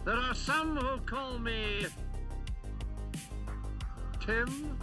There are some who call me Tim.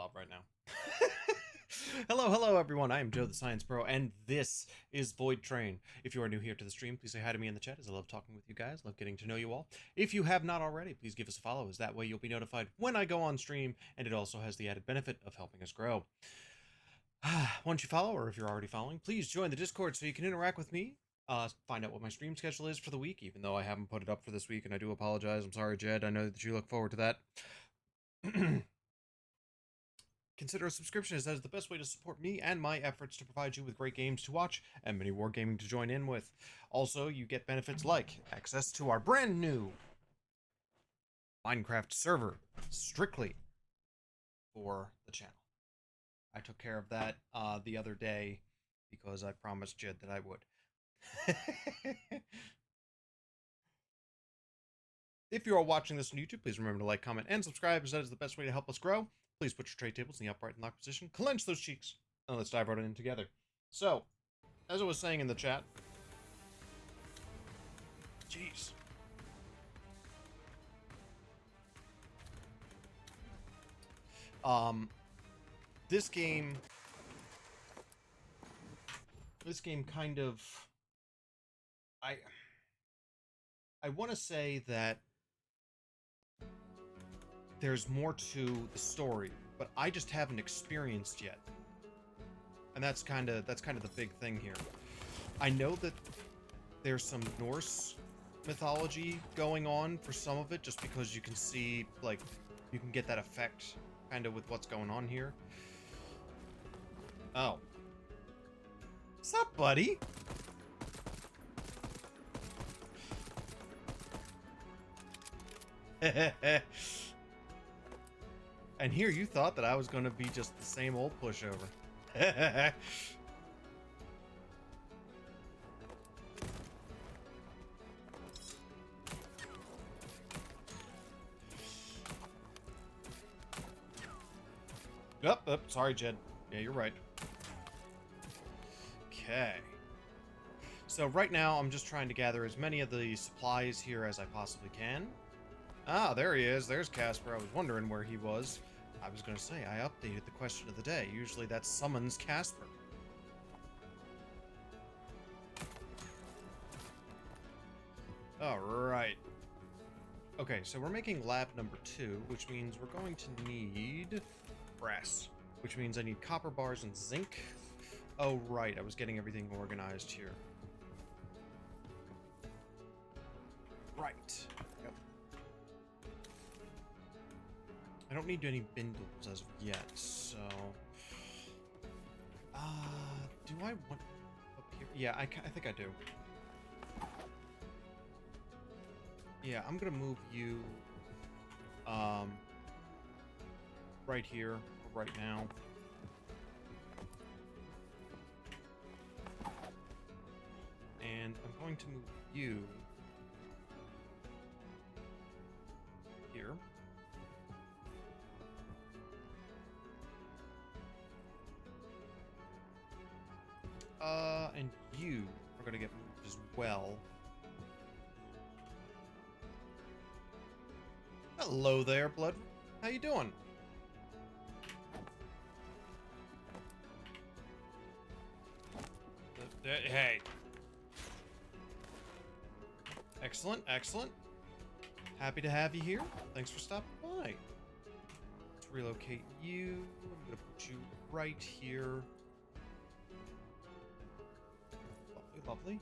stop right now. Hello everyone, I am Joe the Science Pro, and this is Void Train. If you are new here to the stream, please say hi to me in the chat, as I love talking with you guys, love getting to know you all. If you have not already, please give us a follow, as that way you'll be notified when I go on stream, and it also has the added benefit of helping us grow. Once you follow, or if you're already following, please join the Discord so you can interact with me, find out what my stream schedule is for the week, even though I haven't put it up for this week, and I do apologize. I'm sorry, Jed, I know that you look forward to that. Consider a subscription, as that is the best way to support me and my efforts to provide you with great games to watch and many wargaming to join in with. Also, you get benefits like access to our brand new Minecraft server, strictly for the channel. I took care of that the other day because I promised Jed that I would. If you are watching this on YouTube, please remember to like, comment, and subscribe, as that is the best way to help us grow. Please put your tray tables in the upright and locked position. Clench those cheeks. And let's dive right in together. So, as I was saying in the chat... Jeez. This game kind of... I want to say that there's more to the story, but I just haven't experienced yet. And that's kind of the big thing here. I know that there's some Norse mythology going on for some of it, just because you can see, like, you can get that effect kind of with what's going on here. Oh. What's up, buddy? And here you thought that I was going to be just the same old pushover. Oh, sorry, Jed. Yeah, you're right. Okay. So right now, I'm just trying to gather as many of the supplies here as I possibly can. Ah, there he is. There's Casper. I was wondering where he was. I was going to say, I updated the question of the day. Usually that summons Casper. Alright. Okay, so we're making lab number 2, which means we're going to need brass. Which means I need copper bars and zinc. Oh, right. I was getting everything organized here. Right. Yep. I don't need any bindles as of yet, so... do I want... up here? Yeah, I think I do. Yeah, I'm gonna move you... right here, right now. And I'm going to move you... here. And you are gonna get moved as well. Hello there, Blood. How you doing? Hey. Excellent, excellent. Happy to have you here. Thanks for stopping by. Let's relocate you. I'm gonna put you right here. Lovely.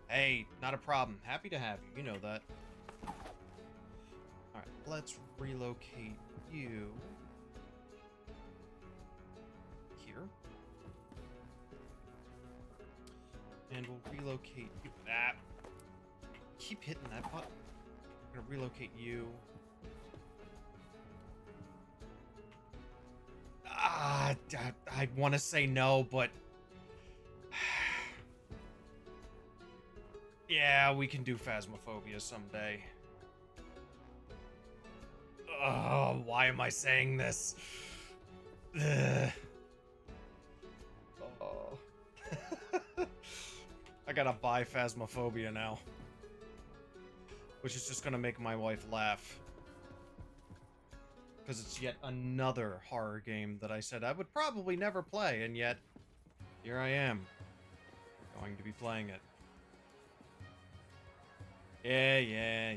Hey, not a problem. Happy to have you. You know that. Alright, let's relocate you here. And we'll relocate you. Keep hitting that button. I'm gonna relocate you. I want to say no, but... yeah, we can do Phasmophobia someday. Oh, why am I saying this? Ugh. Oh. I gotta buy Phasmophobia now. which is just gonna make my wife laugh. Because it's yet another horror game that I said I would probably never play, and yet, here I am, going to be playing it. Yeah.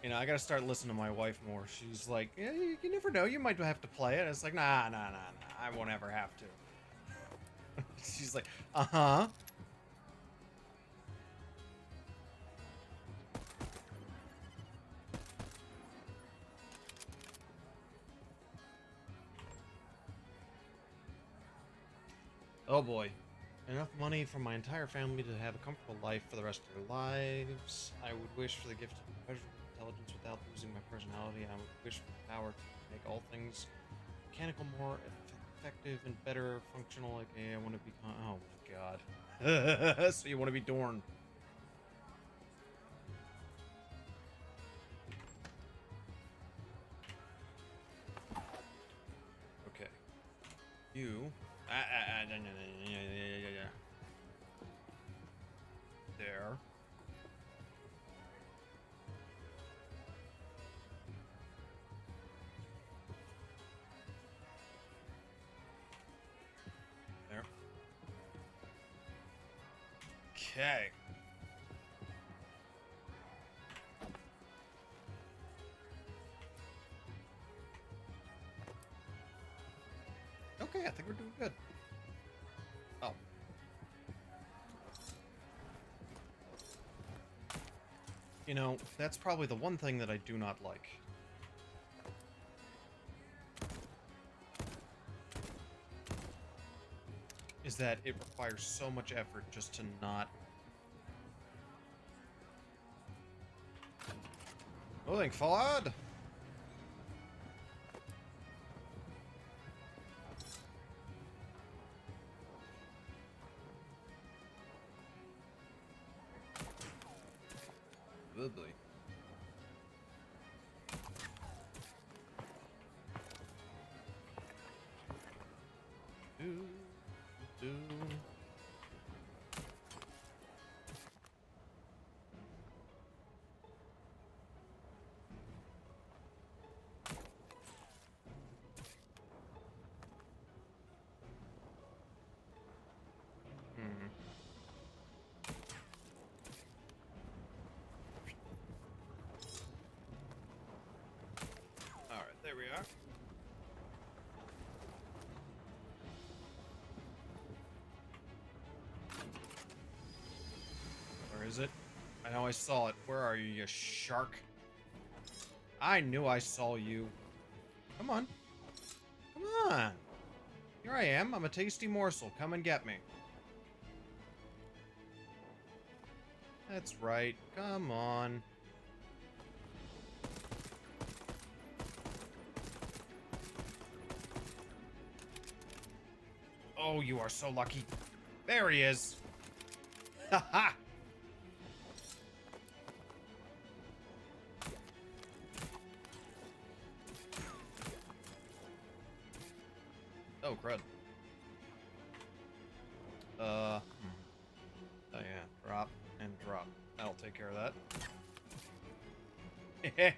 You know, I gotta start listening to my wife more. She's like, yeah, you never know, you might have to play it. It's like, nah, I won't ever have to. She's like, uh-huh. Oh boy. Enough money for my entire family to have a comfortable life for the rest of their lives. I would wish for the gift of immeasurable intelligence without losing my personality. I would wish for the power to make all things mechanical more effective and better functional. Like, hey, I want to become. Oh my god. So you want to be Dorn. Okay. You. Yeah. There. There. Okay. Okay, I think we're doing good. Oh. You know, that's probably the one thing that I do not like. Is that it requires so much effort just to not... Moving forward! Lovely. Do. Alright, there we are. Where is it? I know I saw it. Where are you, you shark? I knew I saw you. Come on. Come on. Here I am. I'm a tasty morsel. Come and get me. That's right. Come on. Oh, you are so lucky. There he is. Ha ha. Oh, crud. Oh yeah, drop and drop. That'll take care of that.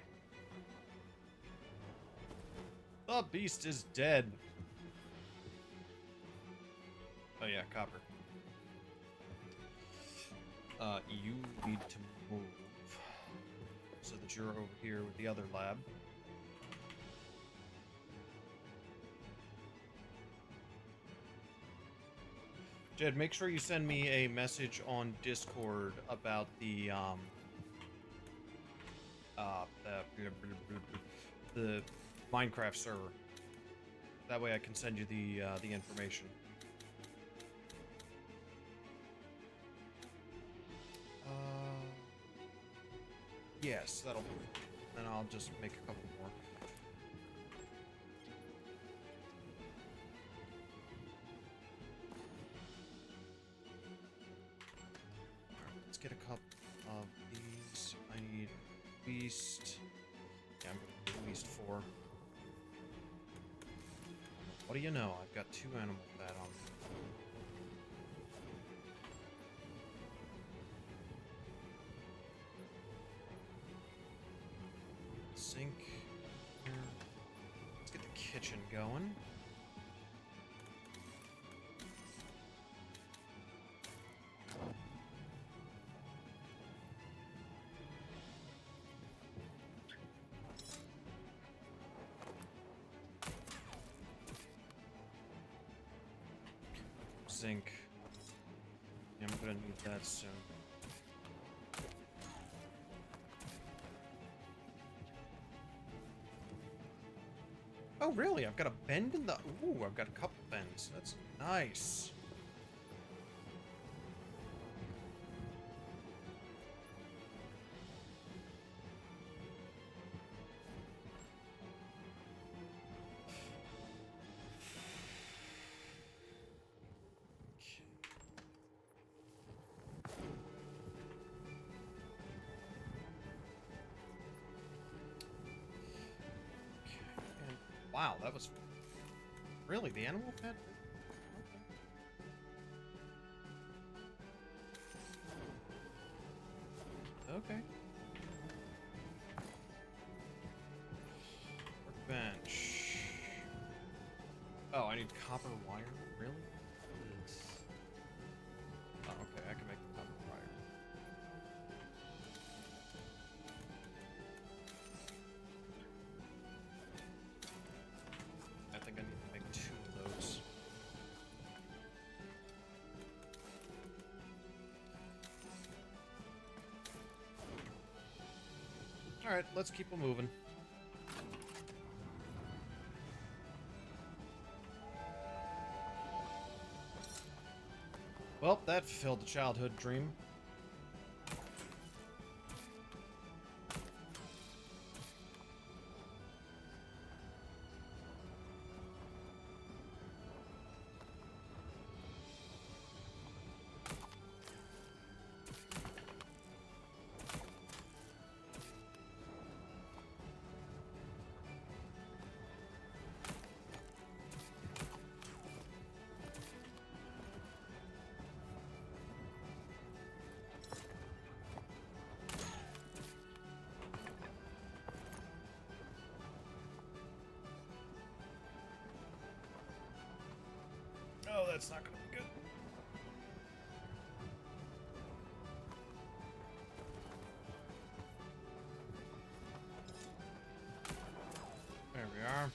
The beast is dead. Oh yeah, copper. You need to move so that you're over here with the other lab. Jed, make sure you send me a message on Discord about the Minecraft server. That way I can send you the information. Yes, that'll do. Then I'll just make a couple more. Alright, let's get a couple of these. I need at least... Yeah, I'm gonna do at least 4. What do you know? I've got 2 animal fat on me. kitchen going. Zinc. Yeah, I'm gonna need that soon. Oh, really? I've got a bend in the... Ooh, I've got a couple bends. That's nice. And wow, that was... Really? The animal fat? Okay. Workbench. Oh, I need copper wire? Really? Oh, okay, I can make the copper wire. I think I need to make 2 of those. Alright, let's keep on moving. Well, that fulfilled the childhood dream. Oh, that's not gonna be good. There we are.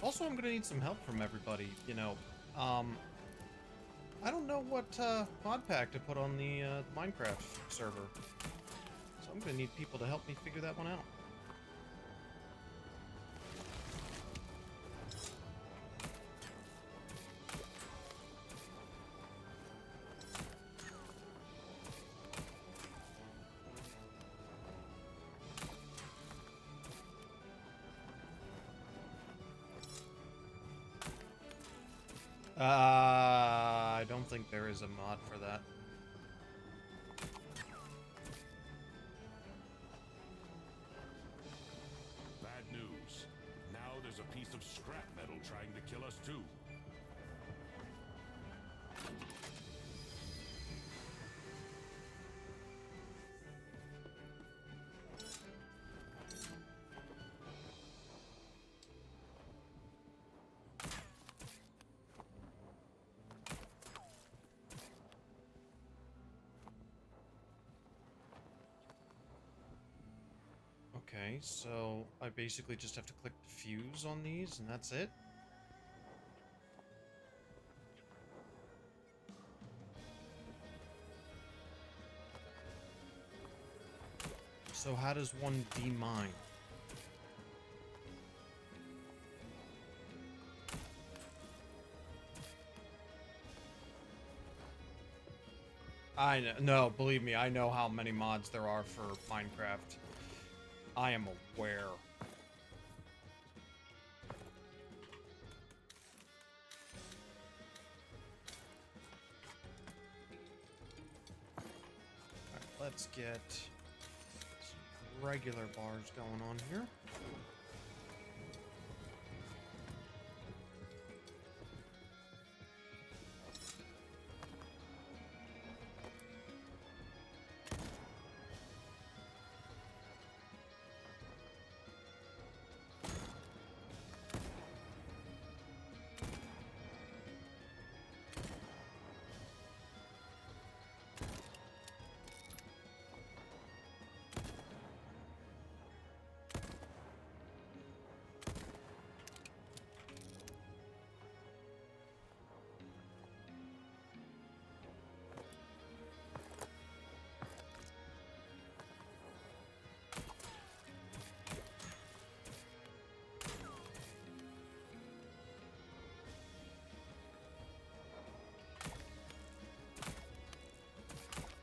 Also, I'm gonna need some help from everybody, you know. I don't know what mod pack to put on the Minecraft server. So I'm gonna need people to help me figure that one out. I don't think there is a mod for that. Bad news. Now there's a piece of scrap metal trying to kill us too. Okay, so I basically just have to click the fuse on these, and that's it? So how does one demine? I know, no, believe me, I know how many mods there are for Minecraft. I am aware. Alright, let's get some regular bars going on here.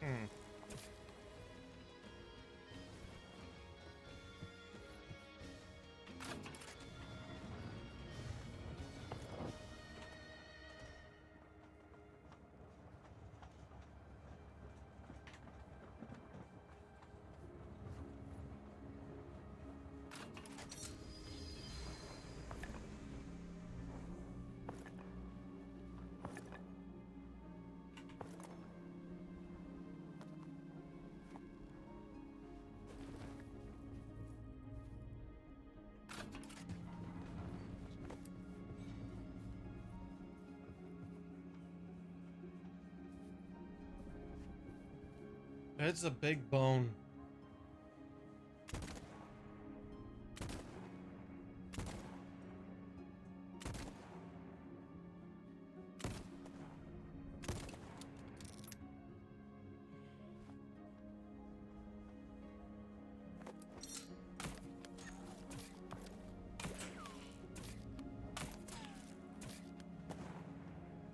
Hmm. It's a big bone.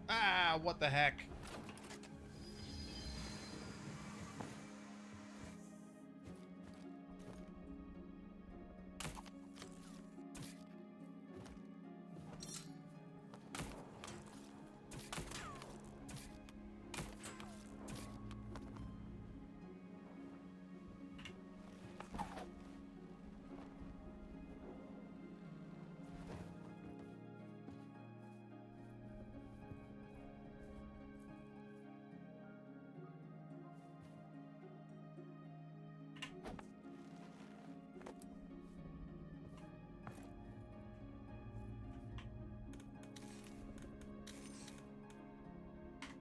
Ah, what the heck?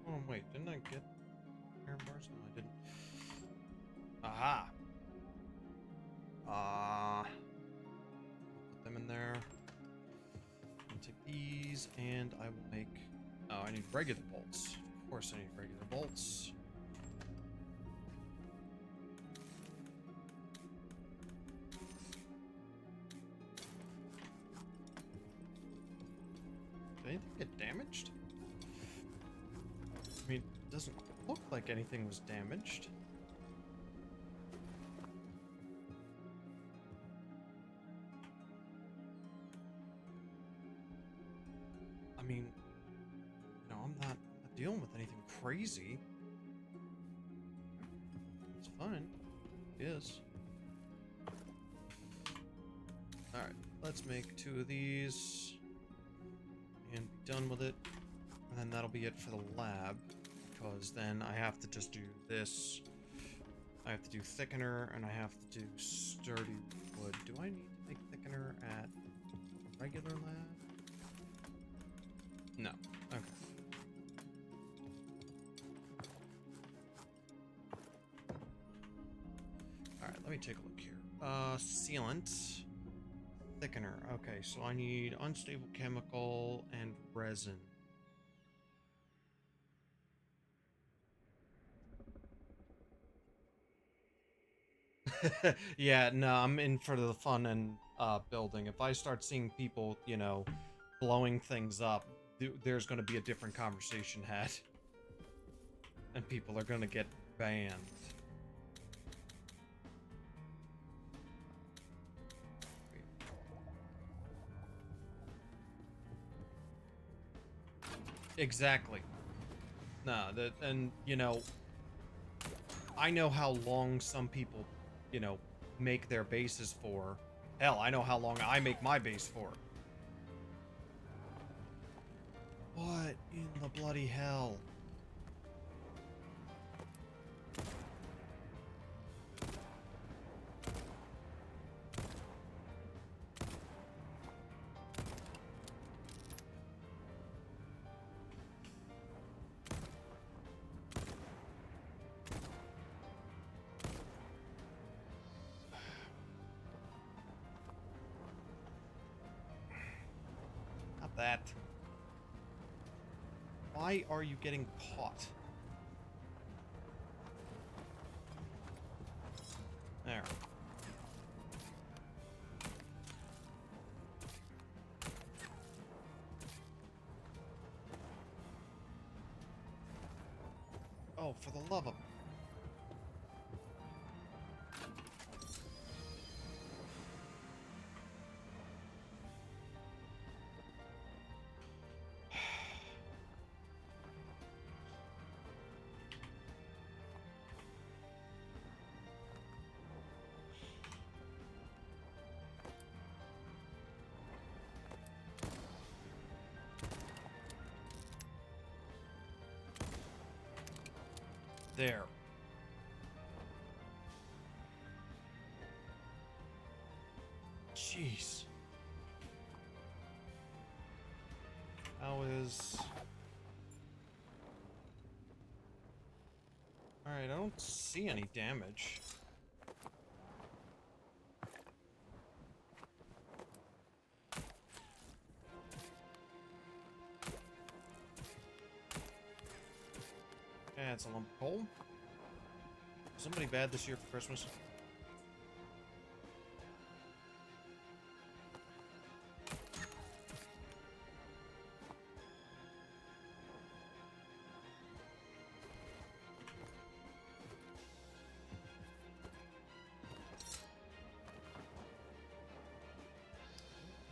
Oh, wait, didn't I get iron bars? No, I didn't. Aha! Put them in there. I'll take these, and I will make... Oh, I need regular bolts. Of course I need regular bolts. Did anything get damaged? I mean, it doesn't look like anything was damaged. I mean, you know, I'm not dealing with anything crazy. It's fine. It is. Alright, let's make 2 of these. And be done with it. And then that'll be it for the lab. Because then I have to just do this. I have to do thickener, and I have to do sturdy wood. Do I need to make thickener at a regular lab? No. Okay. Alright, let me take a look here. Sealant. Thickener. Okay, so I need unstable chemical and resin. Yeah, no, I'm in for the fun and building. If I start seeing people, you know, blowing things up, there's going to be a different conversation had. And people are going to get banned. Exactly. No, and, you know, I know how long some people, you know, make their bases for. Hell, I know how long I make my base for. What in the bloody hell? Not that. Why are you getting caught? There. Oh, for the love of... There. Jeez. How is... Alright, I don't see any damage. Yeah, it's a lump of coal. Somebody bad this year for Christmas?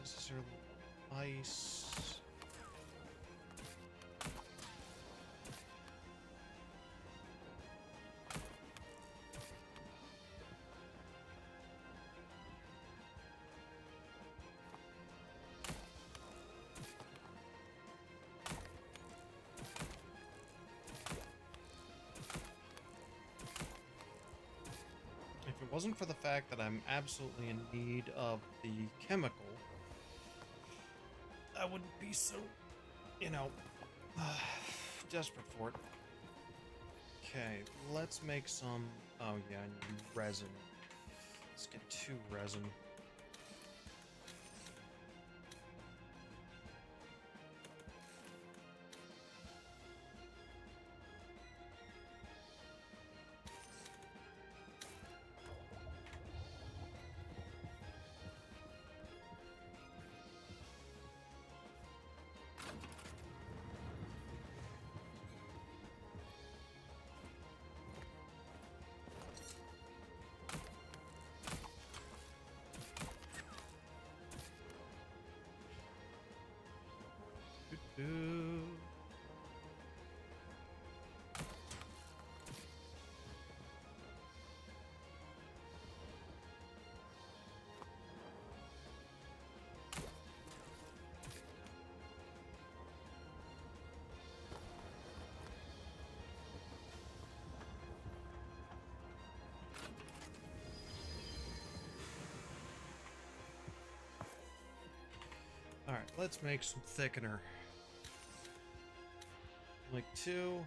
Necessarily ice. If it wasn't for the fact that I'm absolutely in need of the chemical, I wouldn't be so, you know, desperate for it. Okay, let's make some... Oh yeah, I need resin. Let's get 2 resin. Doo-doo. Alright, let's make some thickener. Like 2.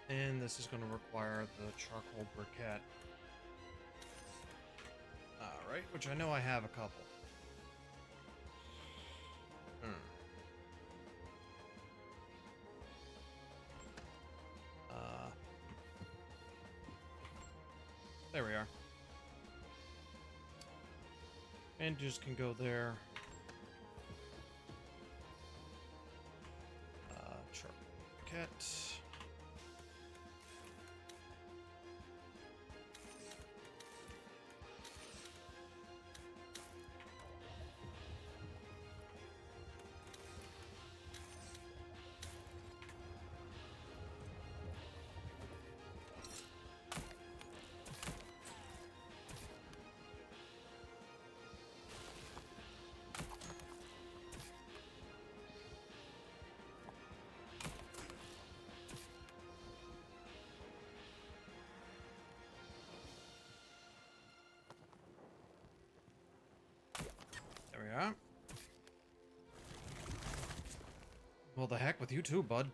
And this is going to require the charcoal briquette. Alright, which I know I have a couple. There we are. Bandages can go there. Charcoal. There we are. Well, the heck with you too, bud.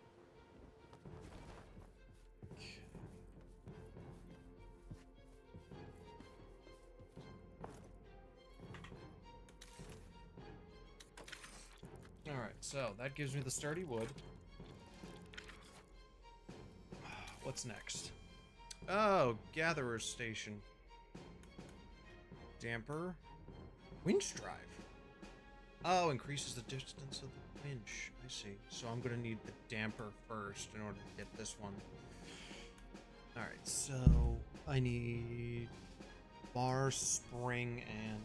Alright, so that gives me the sturdy wood. What's next? Oh, Gatherer's Station. Damper. Winch drive. Oh, increases the distance of the winch. I see. So I'm gonna need the damper first in order to get this one. Alright, so I need bar, spring, and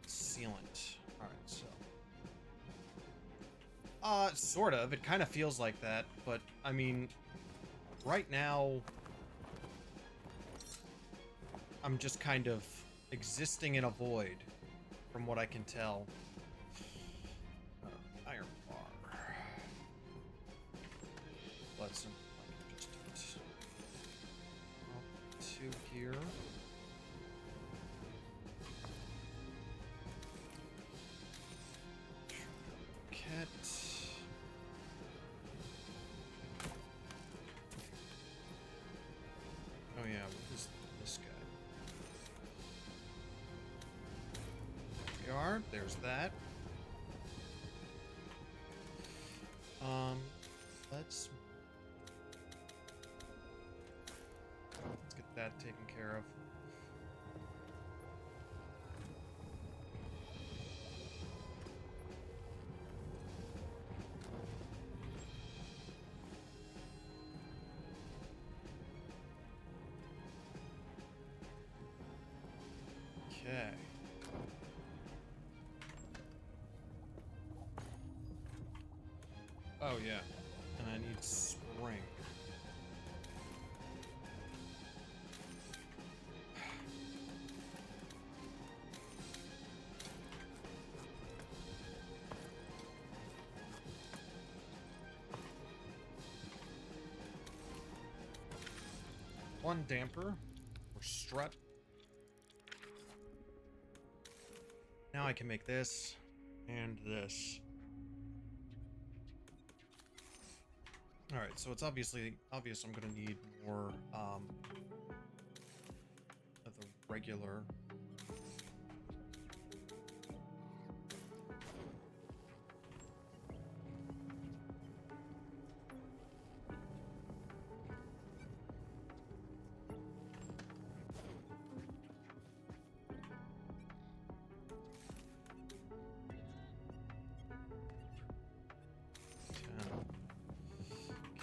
sealant. Alright, so sort of. It kind of feels like that, but I mean, right now, I'm just kind of existing in a void, from what I can tell. Iron bar. Let's just up to here. Cat. Oh yeah, what is this guy? There we are. There's that. Let's get that taken care of. Okay. Oh yeah, and I need spring. One damper or strut. Now I can make this and this. Alright, so it's obvious I'm gonna need more of the regular.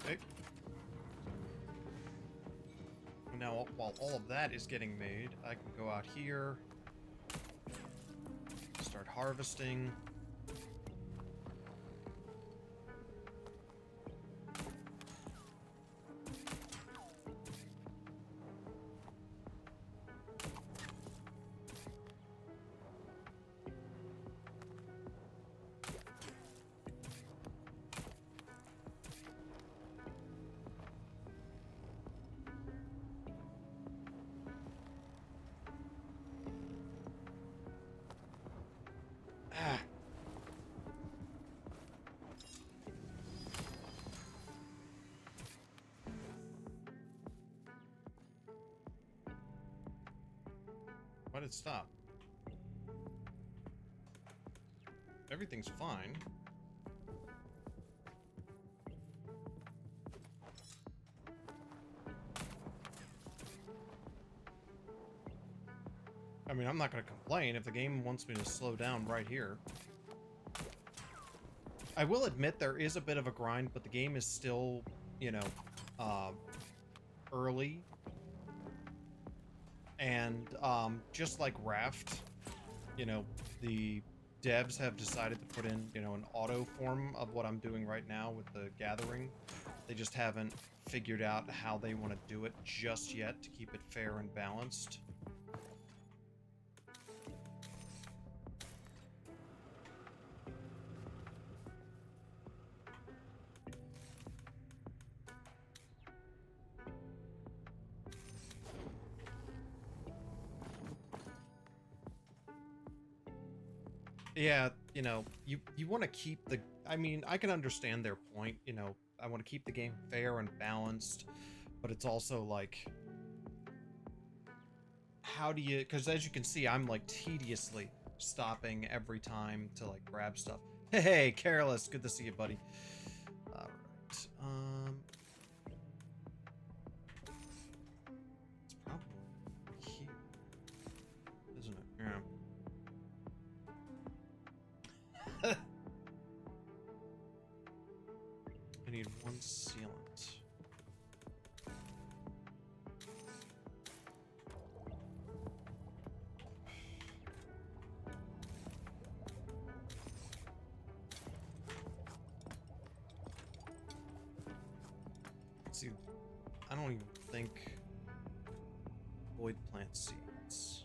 Okay. Now, while all of that is getting made, I can go out here, start harvesting. Ah. Why did it stop? Everything's fine. I mean, I'm not going to complain if the game wants me to slow down right here. I will admit there is a bit of a grind, but the game is still, you know, early. And just like Raft, you know, the devs have decided to put in, you know, an auto form of what I'm doing right now with the gathering. They just haven't figured out how they want to do it just yet to keep it fair and balanced. Yeah, you know, you want to keep the. I mean, I can understand their point. You know, I want to keep the game fair and balanced, but it's also like, how do you? Because as you can see, I'm like tediously stopping every time to like grab stuff. Hey, Careless, good to see you, buddy. All right, it's probably here, isn't it? Yeah. I need one sealant. See, I don't even think void plant seeds.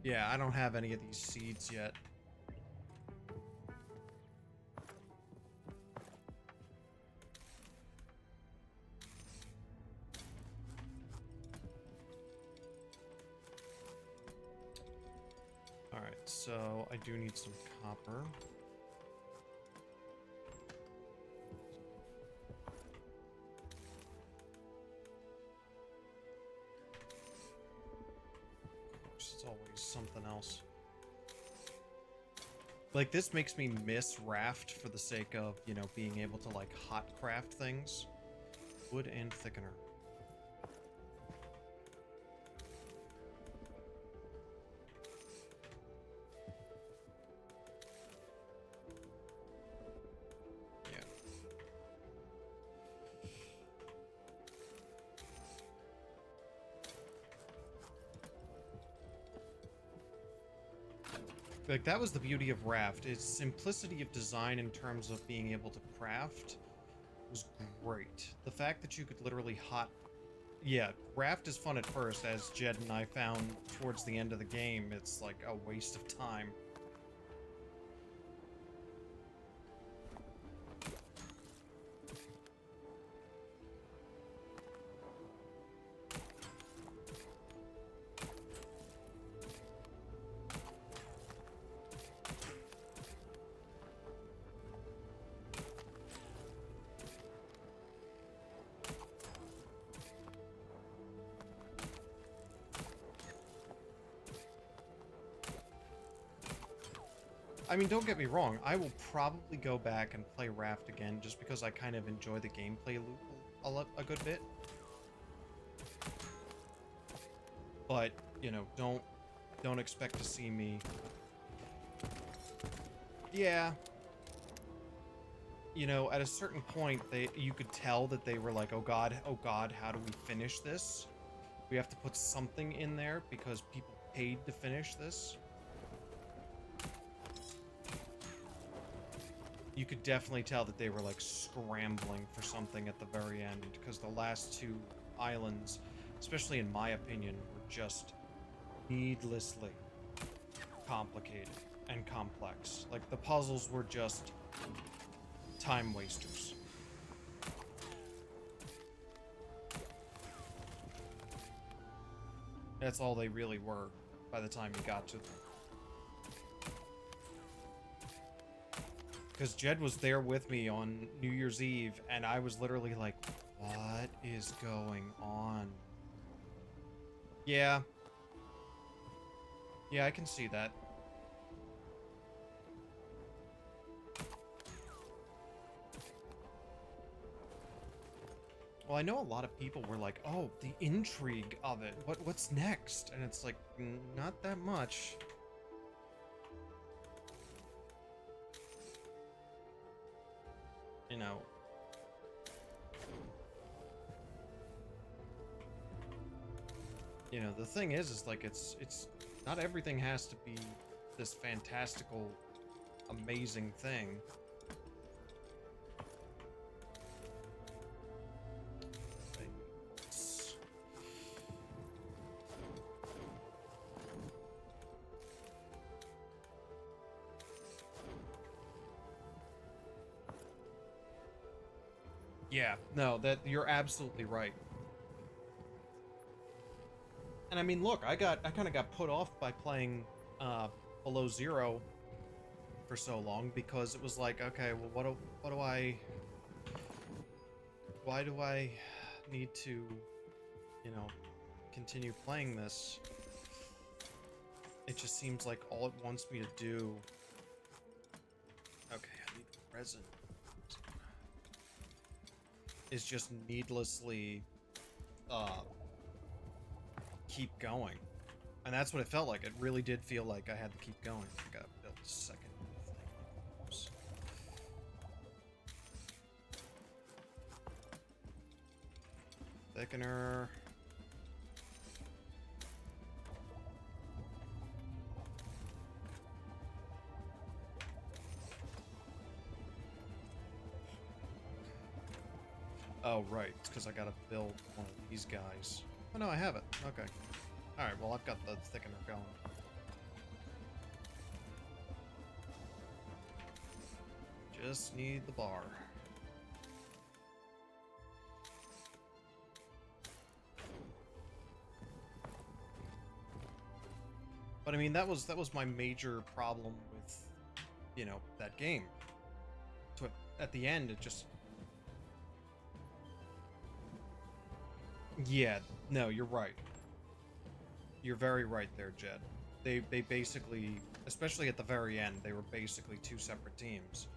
Yeah, I don't have any of these seeds yet. Alright, so I do need some copper. Of course, it's always something else. Like, this makes me miss Raft for the sake of, you know, being able to, like, hot craft things. Wood and thickener. Yeah. Like, that was the beauty of Raft. Its simplicity of design in terms of being able to craft was great. The fact that you could literally hot... Yeah, Raft is fun at first, as Jed and I found towards the end of the game. It's like a waste of time. I mean, don't get me wrong, I will probably go back and play Raft again just because I kind of enjoy the gameplay loop a good bit. But, you know, don't expect to see me... Yeah. You know, at a certain point, you could tell that they were like, oh god, how do we finish this? We have to put something in there because people paid to finish this. You could definitely tell that they were like scrambling for something at the very end, because the last two islands, especially in my opinion, were just needlessly complicated and complex. Like, the puzzles were just time wasters. That's all they really were by the time you got to them. Because Jed was there with me on New Year's Eve, and I was literally like, what is going on? Yeah. Yeah, I can see that. Well, I know a lot of people were like, oh, the intrigue of it. What's next? And it's like, not that much. You know. You know, the thing is like, it's not everything has to be this fantastical, amazing thing. Yeah, no, that you're absolutely right. And I mean, look, I kind of got put off by playing Below Zero for so long, because it was like, okay, well, why do I need to, you know, continue playing this? It just seems like all it wants me to do. Okay, I need the resin. Is just needlessly keep going. And that's what it felt like. It really did feel like I had to keep going. I gotta build a second thing. Oops. Thickener. Oh, right. It's because I gotta build one of these guys. Oh, no, I have it. Okay. Alright, well, I've got the thickener going. Just need the bar. But I mean, that was my major problem with, you know, that game. So at the end, it just... Yeah, no, you're right. You're very right there, Jed. They basically, especially at the very end, they were basically two separate teams.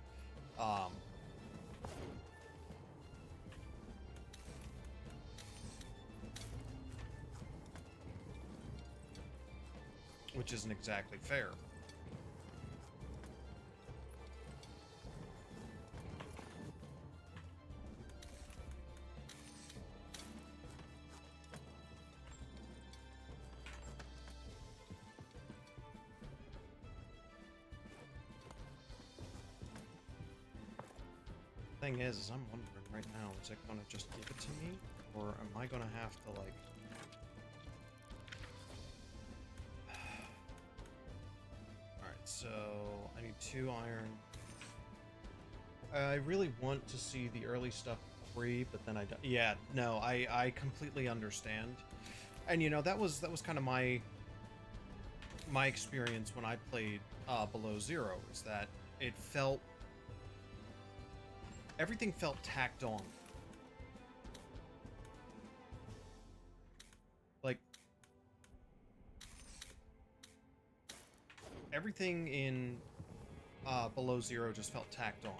Which isn't exactly fair. Thing is I'm wondering right now, is it gonna just give it to me? Or am I gonna have to, like... Alright, so I need 2 iron. I really want to see the early stuff free, but then I don't... Yeah, no, I completely understand. And you know, that was kind of my experience when I played Below Zero, is that it felt... Everything felt tacked on. Like, everything in Below Zero just felt tacked on.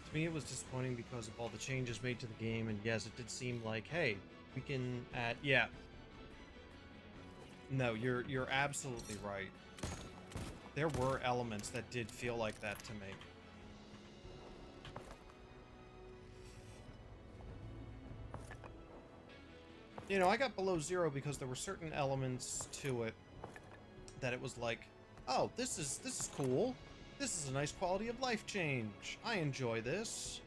To me, it was disappointing because of all the changes made to the game, and yes, it did seem like, hey, we can add... Yeah. No, you're absolutely right. There were elements that did feel like that to me. You know, I got Below Zero because there were certain elements to it that it was like, oh, this is cool. This is a nice quality of life change. I enjoy this.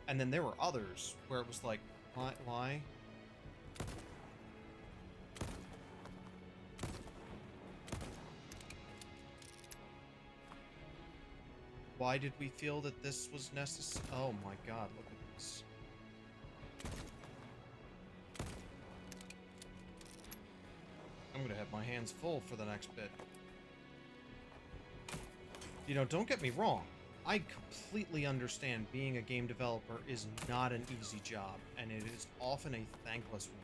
And then there were others where it was like, why? Why did we feel that this was necessary? Oh my god, look at this. I'm gonna have my hands full for the next bit. You know, don't get me wrong. I completely understand being a game developer is not an easy job, and it is often a thankless one.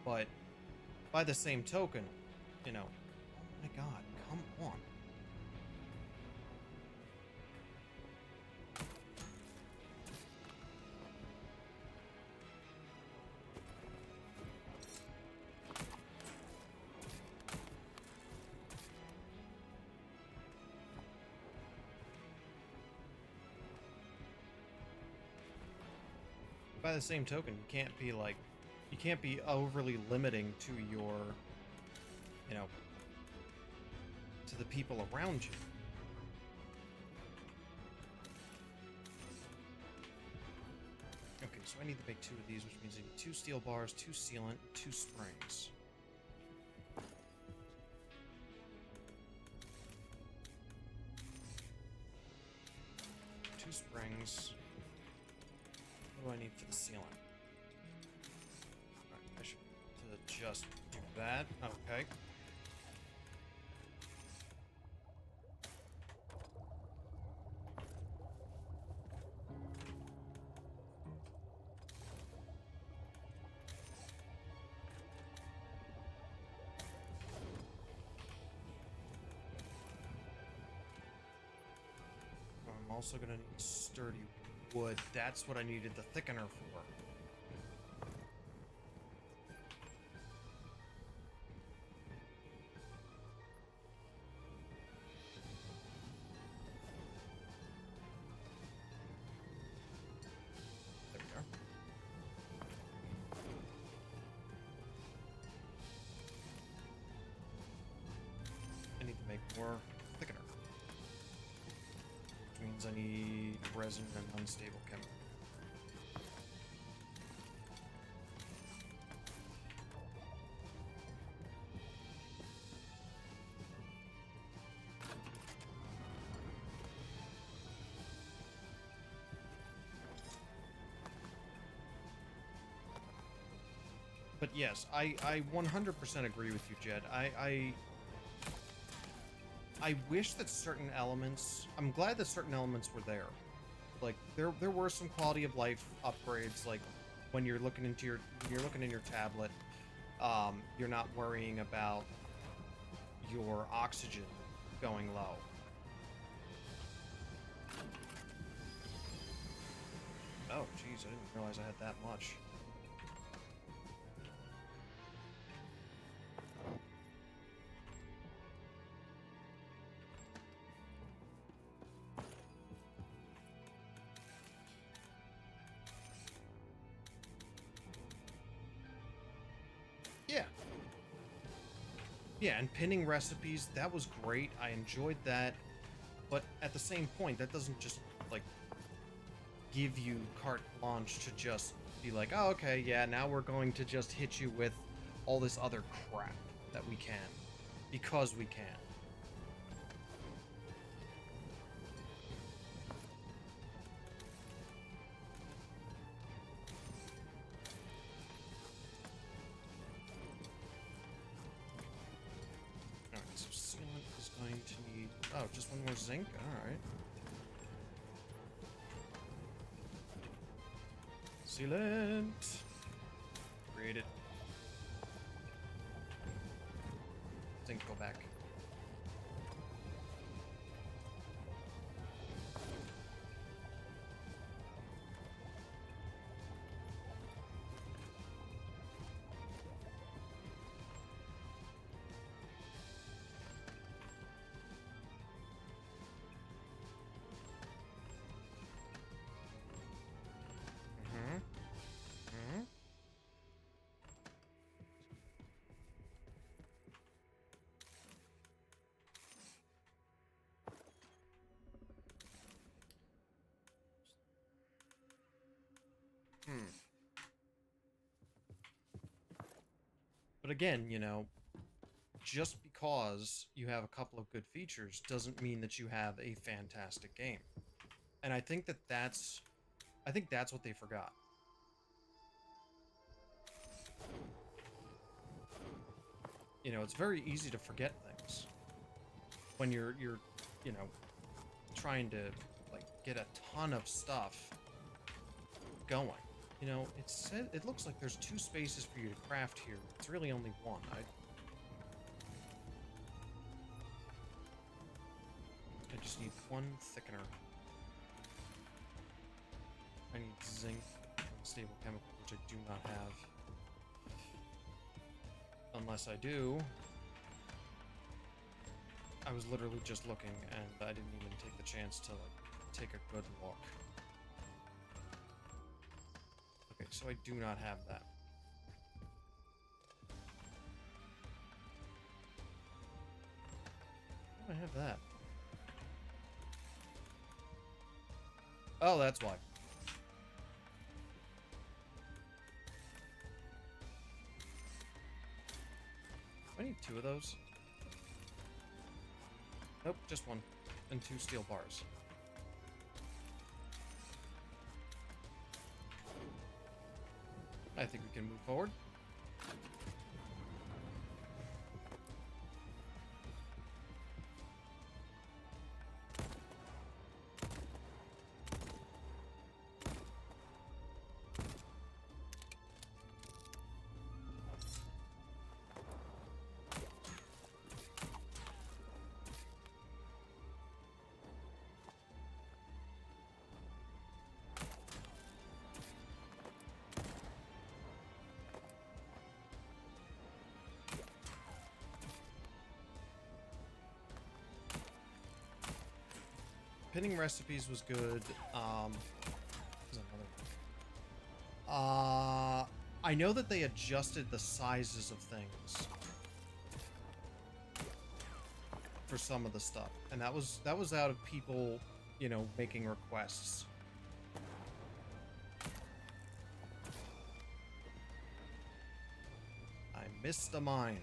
But, by the same token, you know, oh my god, come on. By the same token, you can't be overly limiting to your, you know, to the people around you. Okay, so I need to make 2 of these, which means I need 2 steel bars, 2 sealant, 2 springs. Two springs. What do I need for the sealant? Alright, I should be able to just do that. Okay. I'm also gonna need sturdy wood. That's what I needed the thickener for. There we are. I need to make more thickener. Which means I need resin and unstable chemical. But yes, I 100% agree with you, Jed. I wish that certain elements... I'm glad that certain elements were there. Like, there were some quality of life upgrades, like when you're looking into your... When you're looking in your tablet, you're not worrying about your oxygen going low. Oh, jeez, I didn't realize I had that much. Yeah. Yeah, and pinning recipes, that was great. I enjoyed that. But at the same point, that doesn't just, like, give you carte blanche to just be like, oh, okay, yeah, now we're going to just hit you with all this other crap that we can. Because we can. Alright, so sealant is going to need... Oh, just one more zinc? Alright. Sealant! Create it. Zinc, go back. But again, you know, just because you have a couple of good features doesn't mean that you have a fantastic game. And I think that's what they forgot. You know, it's very easy to forget things when you're you know, trying to like get a ton of stuff going. You know, it looks like there's 2 spaces for you to craft here. It's really only 1. I just need 1 thickener. I need zinc, stable chemical, which I do not have. Unless I do. I was literally just looking, and I didn't even take the chance to, like, take a good look. so I do not have that. Why do I have that? Oh, that's why. I need 2 of those. Nope, just 1. And 2 steel bars. I think we can move forward. Pinning recipes was good. There's another one. I know that they adjusted the sizes of things for some of the stuff, and that was out of people, you know, making requests. I missed a mine.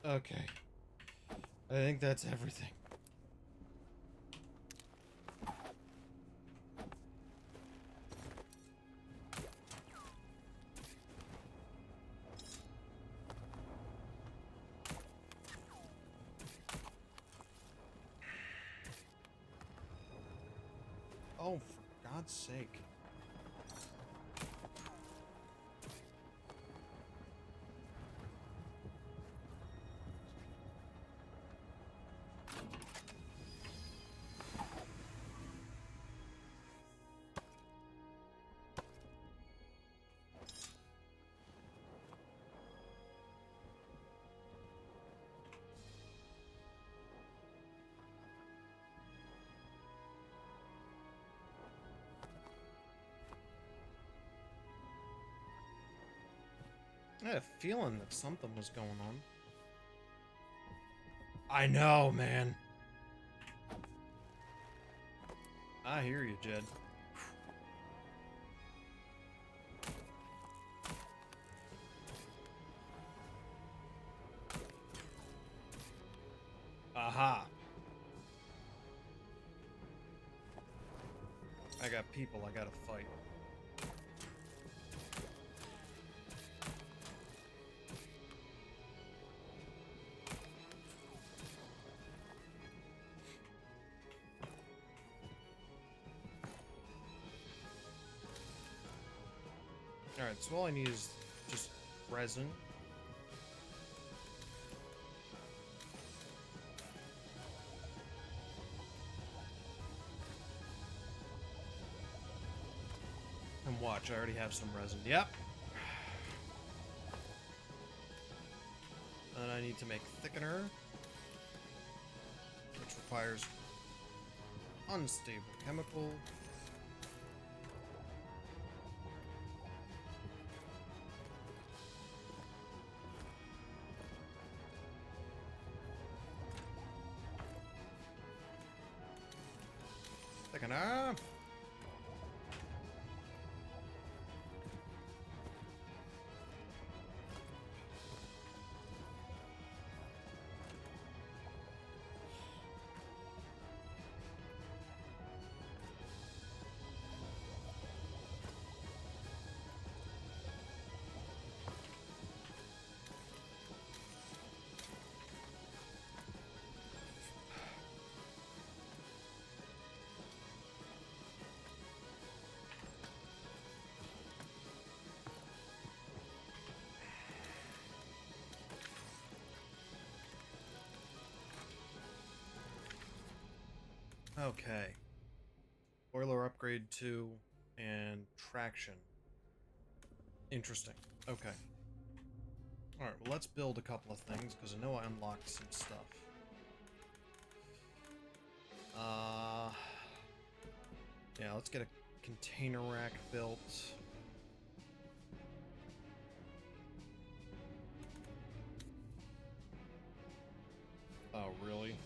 Okay. I think that's everything. Oh, for God's sake. I had a feeling that something was going on. I know, man. I hear you, Jed. Aha. I got people I gotta fight. Alright, so all I need is just resin. And watch, I already have some resin. Yep. And I need to make thickener, which requires unstable chemical. Thickener. Okay. Boiler upgrade 2 and traction. Interesting. Okay. Alright, well let's build a couple of things, because I know I unlocked some stuff. Yeah, let's get a container rack built. Oh, really?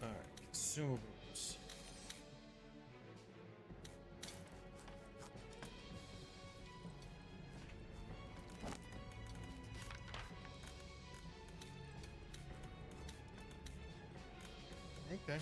Alright, consumables. Okay.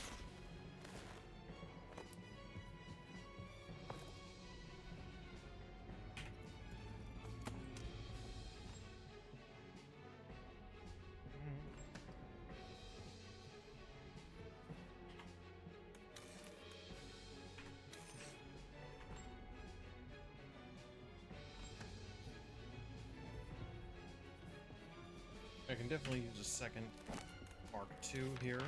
I can definitely use a second Mark II here.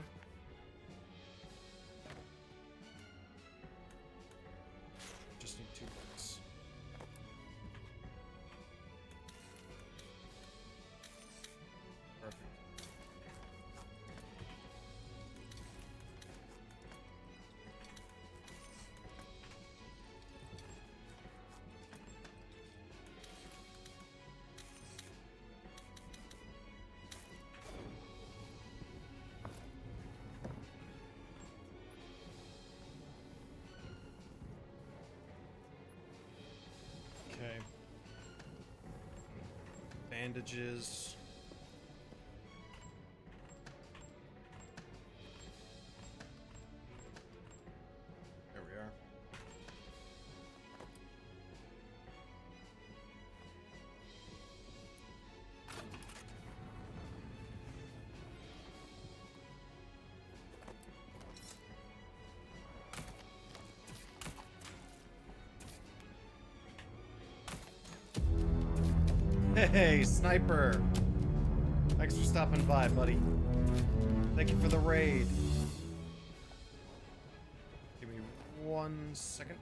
Just need 2 bucks. Perfect. Okay. Bandages. There we are. Hey, Sniper! Thanks for stopping by, buddy. Thank you for the raid. Give me 1 second.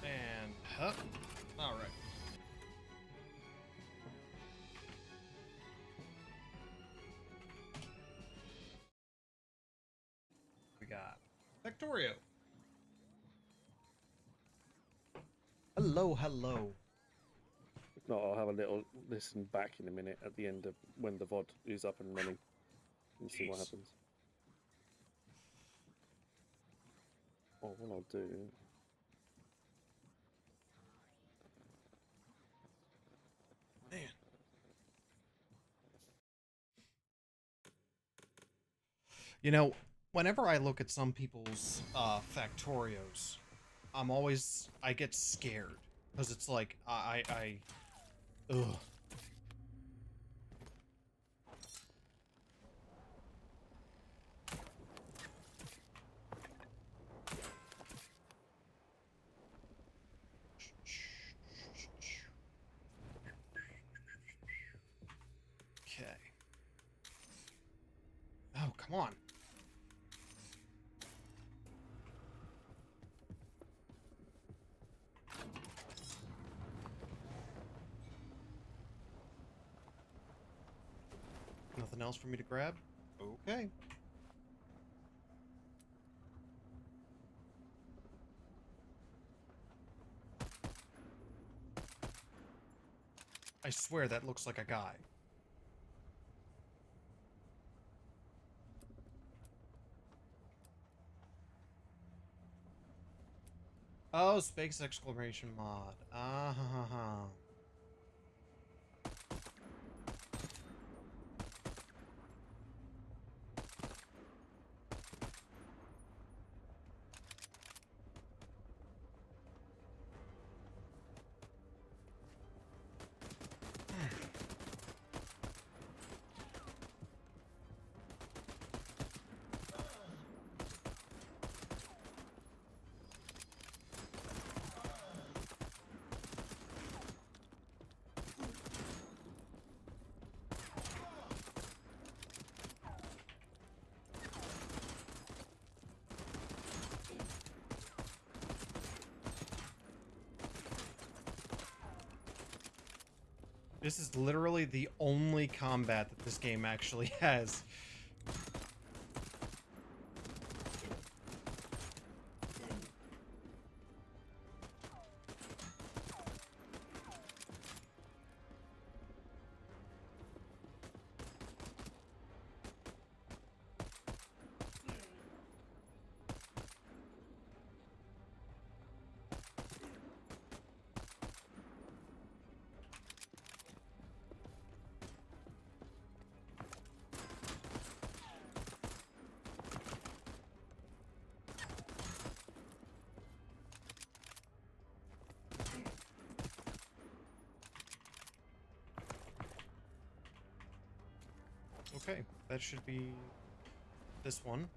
And, huh. Alright. We got Victorio. Hello, hello. If not, I'll have a little listen back in a minute at the end of when the VOD is up and running and see what Jeez. happens. Or what I'll do. Man. You know, whenever I look at some people's Factorios, I get scared. Because it's like, ugh. Okay. Oh, come on. Nothing else for me to grab? Okay. I swear that looks like a guy. Oh, space exclamation mod. Ah ha ha ha. This is literally the only combat that this game actually has. Okay, that should be this one.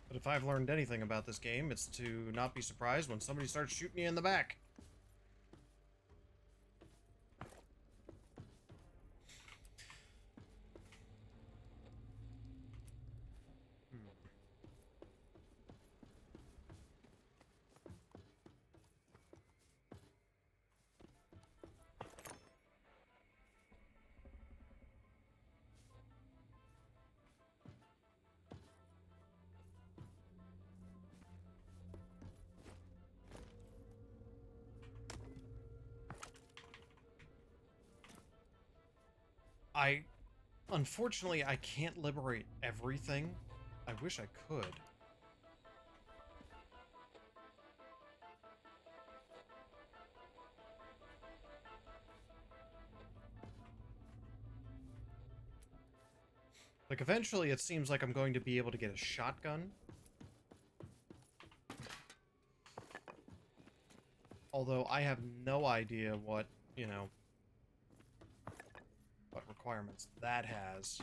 But if I've learned anything about this game, it's to not be surprised when somebody starts shooting you in the back. Unfortunately, I can't liberate everything. I wish I could. Like, eventually it seems like I'm going to be able to get a shotgun. Although I have no idea what, you know, what requirements that has.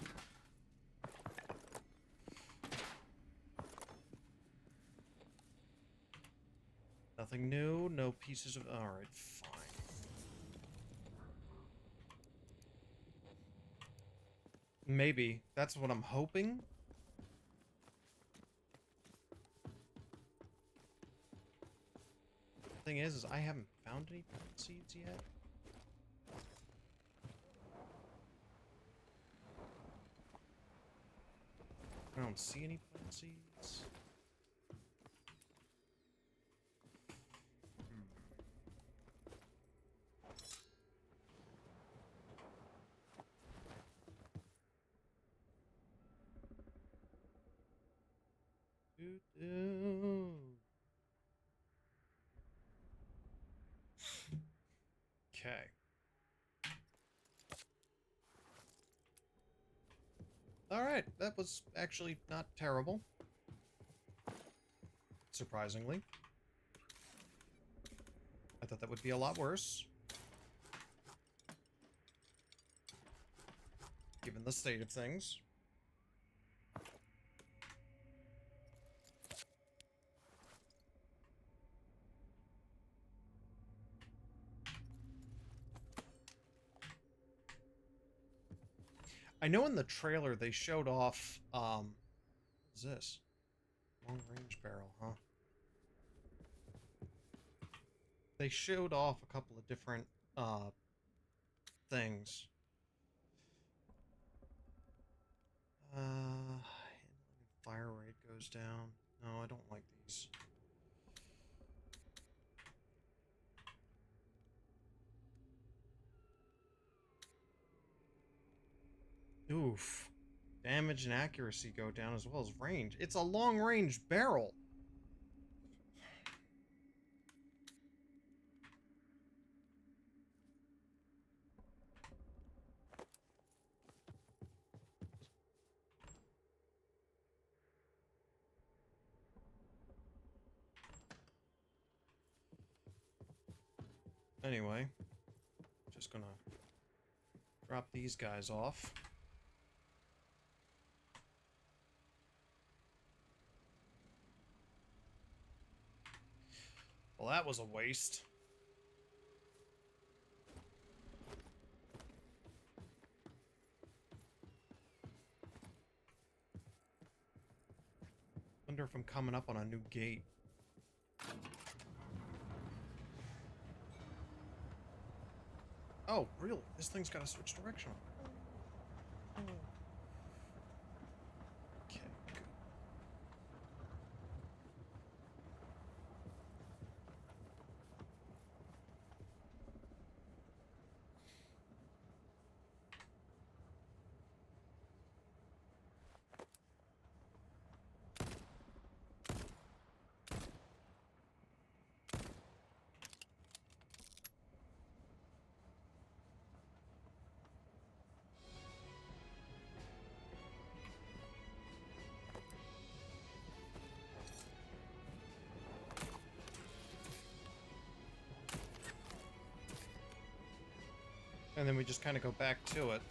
Nothing new, no pieces of... Alright, fine. Maybe. That's what I'm hoping. Thing is I haven't found any plant seeds yet. I don't see any plant seeds. Okay. Alright, that was actually not terrible. Surprisingly. I thought that would be a lot worse. Given the state of things. I know in the trailer they showed off, what is this? Long range barrel, huh? They showed off a couple of different, things. Fire rate goes down. No, I don't like these. Oof. Damage and accuracy go down as well as range. It's a long-range barrel. Anyway, just gonna drop these guys off. Well, that was a waste. Wonder if I'm coming up on a new gate. Oh, really? This thing's got to switch direction. Okay, good. And then we just kind of go back to it.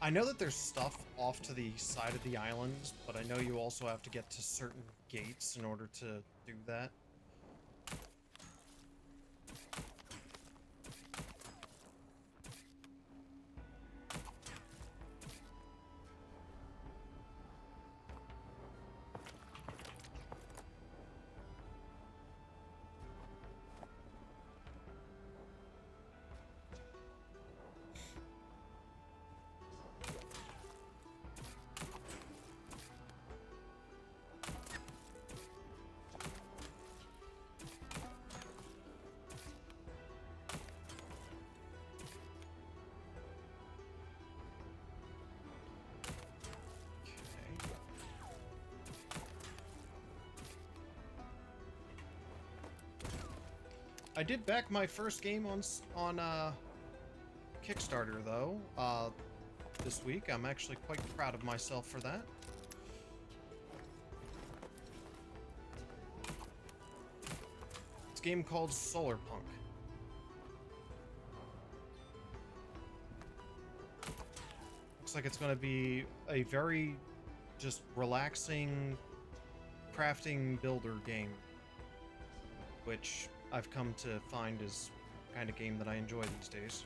I know that there's stuff off to the side of the islands, but I know you also have to get to certain gates in order to do that. I did back my first game on Kickstarter though this week. I'm actually quite proud of myself for that. It's a game called Solar Punk. Looks like it's going to be a very just relaxing crafting builder game, which I've come to find is the kind of game that I enjoy these days.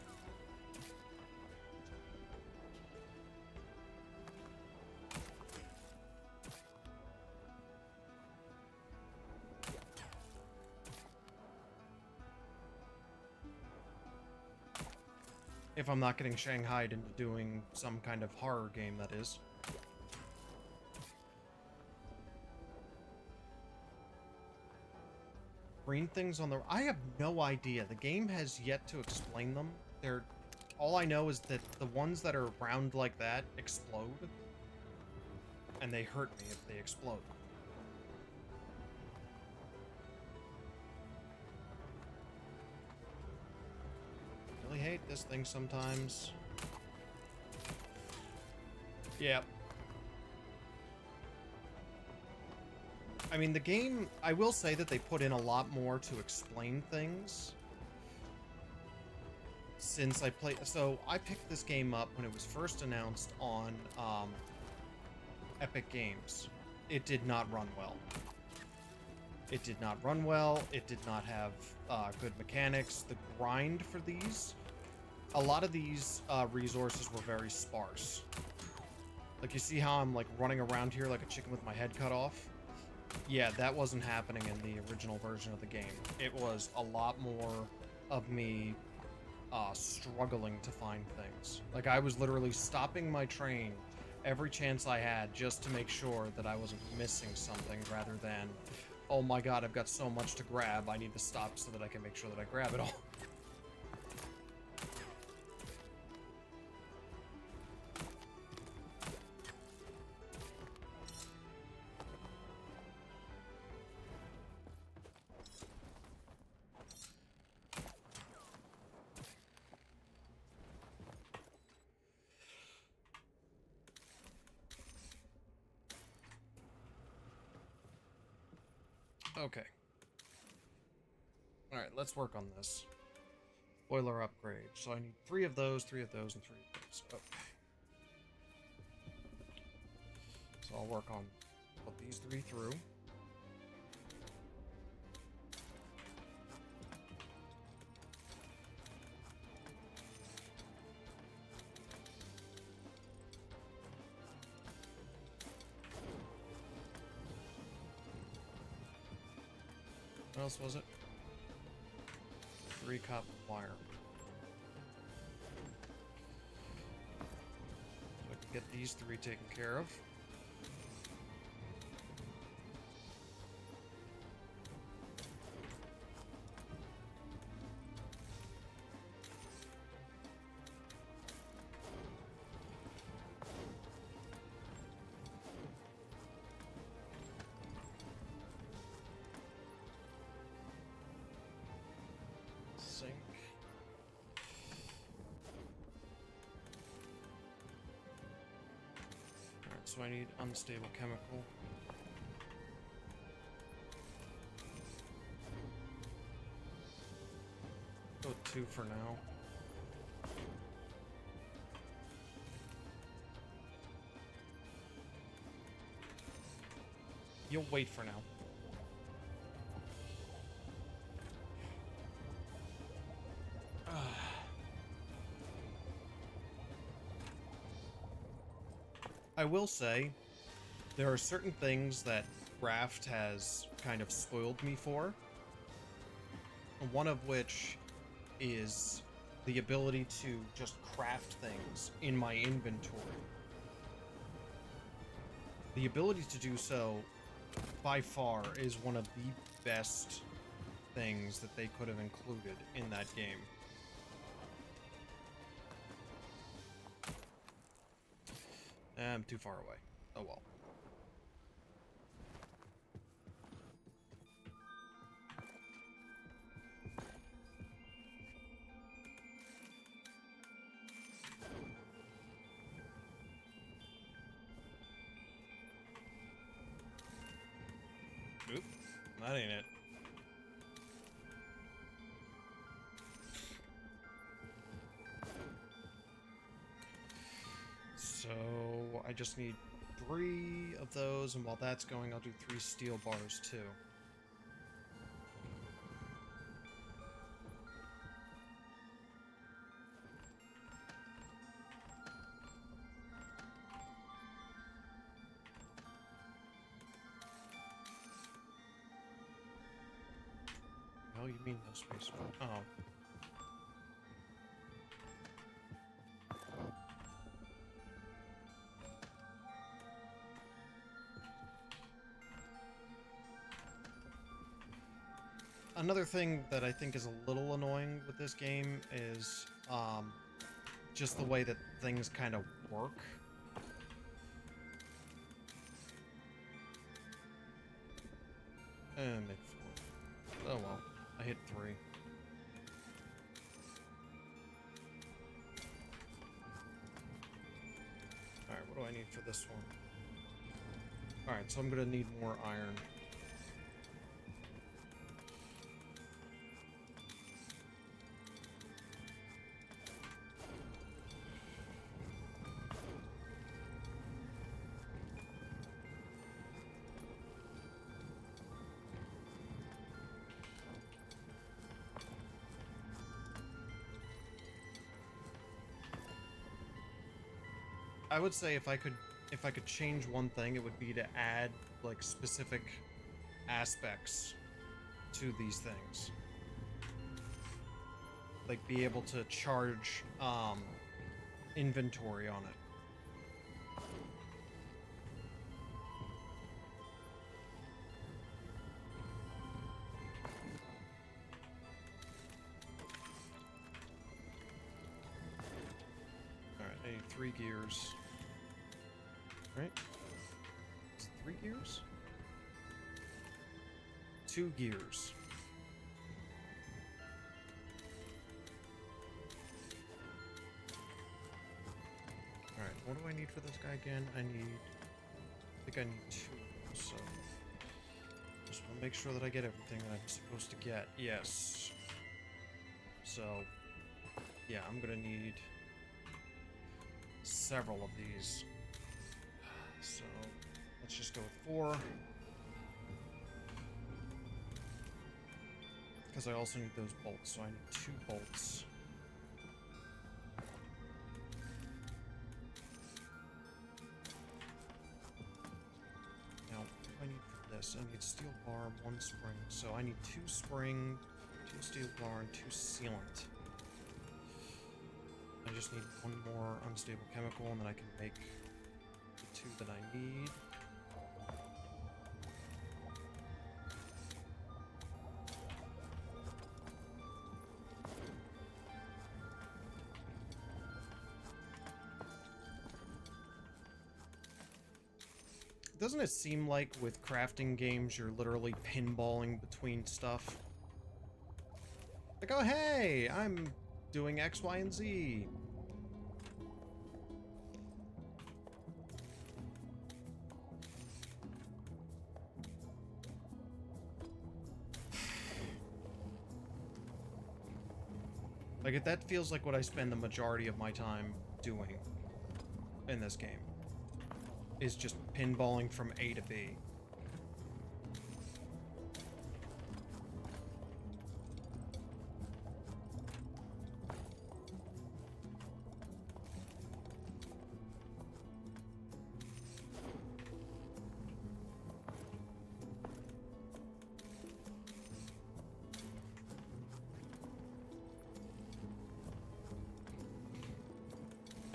If I'm not getting shanghaied into doing some kind of horror game, that is. Green things on the... I have no idea. The game has yet to explain them. They're... All I know is that the ones that are round like that explode. And they hurt me if they explode. Really hate this thing sometimes. Yep. I mean, the game, I will say that they put in a lot more to explain things since I played. So I picked this game up when it was first announced on Epic Games. It did not run well. It did not run well. It did not have good mechanics. The grind for these, a lot of these resources were very sparse. Like, you see how I'm like running around here like a chicken with my head cut off? Yeah, that wasn't happening in the original version of the game. It was a lot more of me struggling to find things. Like, I was literally stopping my train every chance I had just to make sure that I wasn't missing something, rather than, oh my god, I've got so much to grab, I need to stop so that I can make sure that I grab it all. Okay. Alright, let's work on this. Boiler upgrade. So I need 3 of those, 3 of those, and 3 of those. Okay. So I'll work on put these 3 through. What else was it? 3 copper wire. So I can get these 3 taken care of. Zinc. Alright, so I need unstable chemical. Go with 2 for now. You'll wait for now. I will say, there are certain things that Raft has kind of spoiled me for. One of which is the ability to just craft things in my inventory. The ability to do so, by far, is one of the best things that they could have included in that game. I'm too far away. Oh well. Oop, that ain't it. So I just need 3 of those, and while that's going, I'll do 3 steel bars too. Oh, you mean no space? Oh. Another thing that I think is a little annoying with this game is just the way that things kind of work. And make 4. Oh well, I hit 3. Alright, what do I need for this one? Alright, so I'm gonna need more iron. I would say if I could change one thing, it would be to add like specific aspects to these things. Like be able to charge inventory on it. Alright, I need 3 gears. Right? Is it 3 gears? 2 gears. Alright, what do I need for this guy again? I think I need 2, so just want to make sure that I get everything that I'm supposed to get. Yes. So, yeah, I'm gonna need several of these. So, let's just go with 4. Because I also need those bolts, so I need 2 bolts. Now, what do I need for this? I need steel bar, 1 spring. So I need 2 spring, 2 steel bar, and 2 sealant. I just need 1 more unstable chemical, and then I can make the 2 that I need. Doesn't it seem like with crafting games, you're literally pinballing between stuff? Like, oh hey, I'm doing X, Y, and Z. Like, that feels like what I spend the majority of my time doing in this game. Is just pinballing from A to B.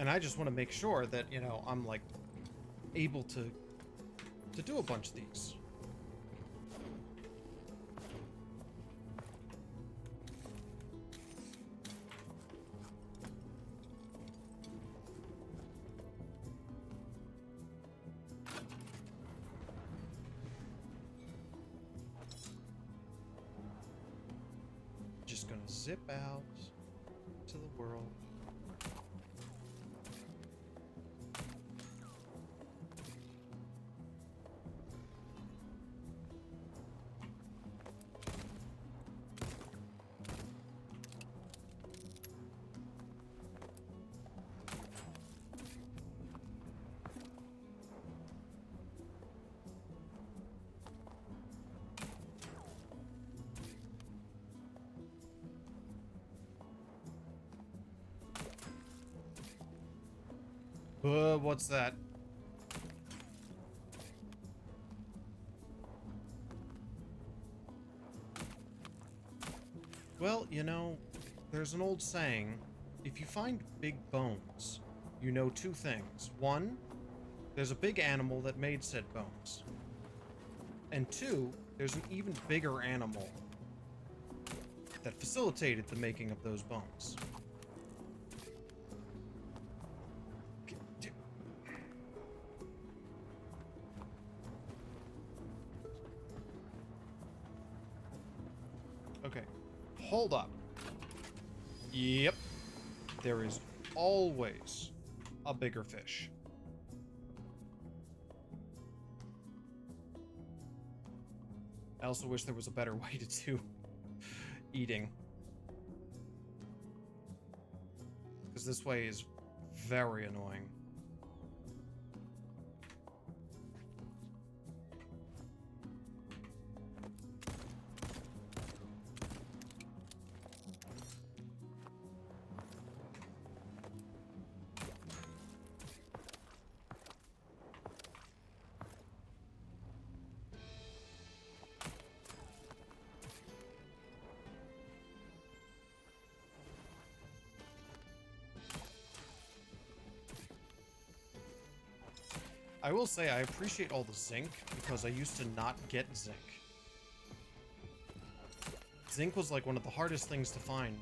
And I just want to make sure that, you know, I'm like able to do a bunch of these. Just gonna zip out to the world. What's that? Well, you know, there's an old saying, if you find big bones, you know 2 things. 1, there's a big animal that made said bones. And 2, there's an even bigger animal that facilitated the making of those bones. Okay, hold up. Yep, there is always a bigger fish. I also wish there was a better way to do eating. Because this way is very annoying. I will say I appreciate all the zinc, because I used to not get zinc. Zinc was like one of the hardest things to find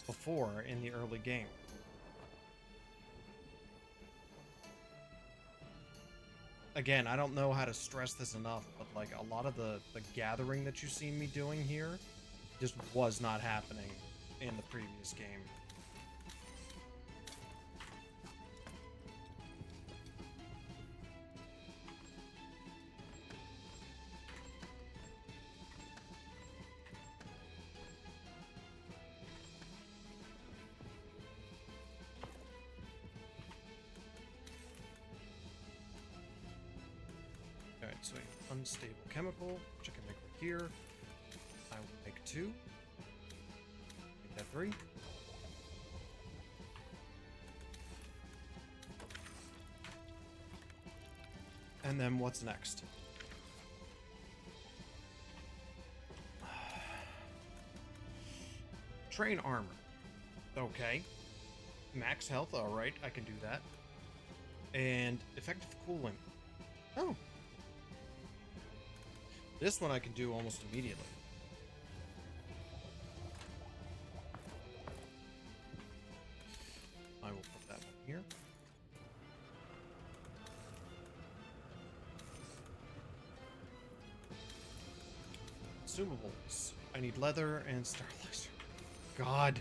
before in the early game. Again, I don't know how to stress this enough, but like a lot of the gathering that you see me doing here just was not happening in the previous game. Alright, so unstable chemical, which I can make right here. I will make 2. Make that 3. And then what's next? train armor. Okay. Max health, alright, I can do that. And effective cooling. Oh. This one I can do almost immediately. I will put that one here. Consumables. I need leather and sterilizer. God.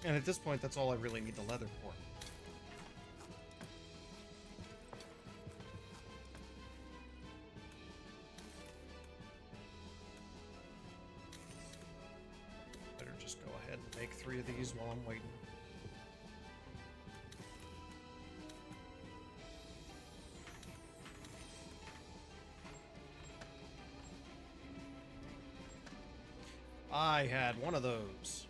And at this point, that's all I really need the leather for. Better just go ahead and make 3 of these while I'm waiting. I had one of those.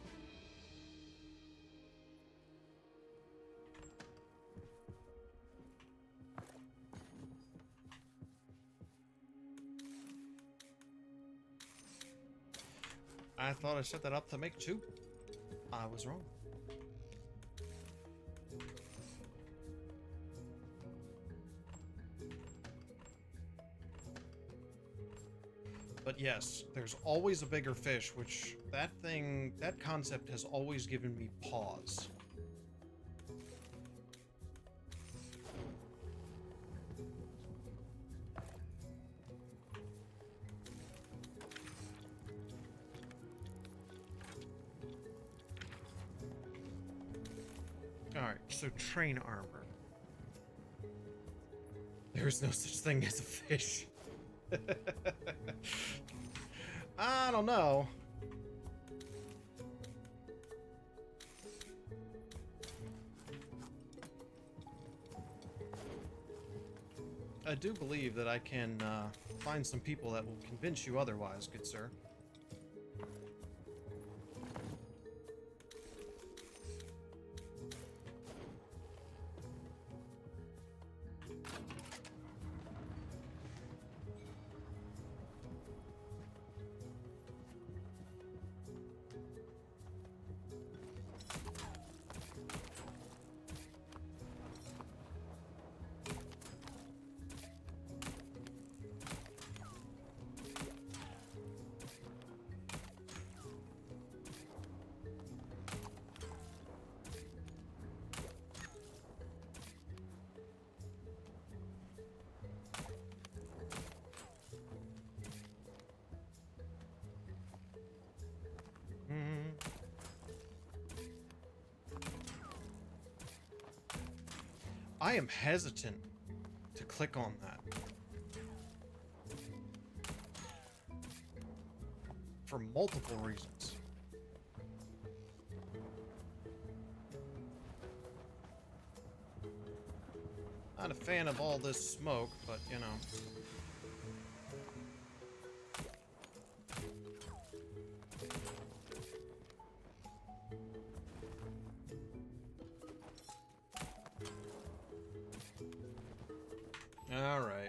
I thought I set that up to make 2. I was wrong. But yes, there's always a bigger fish, which that concept has always given me pause. Alright, so train armor. There is no such thing as a fish. I don't know. I do believe that I can find some people that will convince you otherwise, good sir. I am hesitant to click on that. For multiple reasons. Not a fan of all this smoke, but you know. Alright.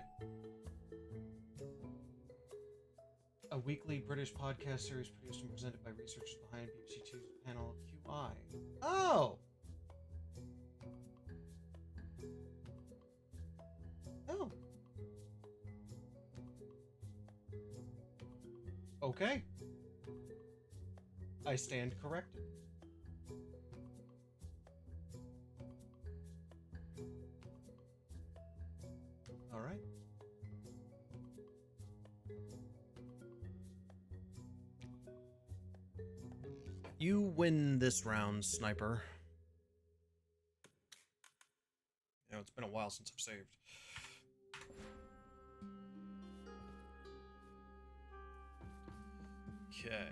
A weekly British podcast series produced and presented by researchers behind BBC Two's panel QI. Oh! Oh. Okay. I stand corrected. Alright. You win this round, sniper. You know, it's been a while since I've saved. Okay.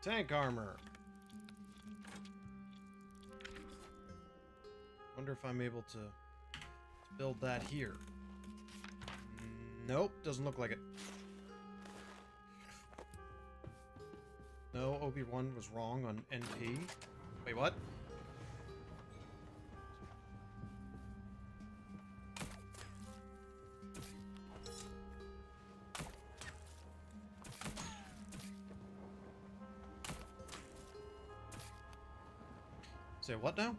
Tank armor. Wonder if I'm able to build that here. Nope, doesn't look like it. No, Obi-Wan was wrong on NP. Wait, what? Say what now?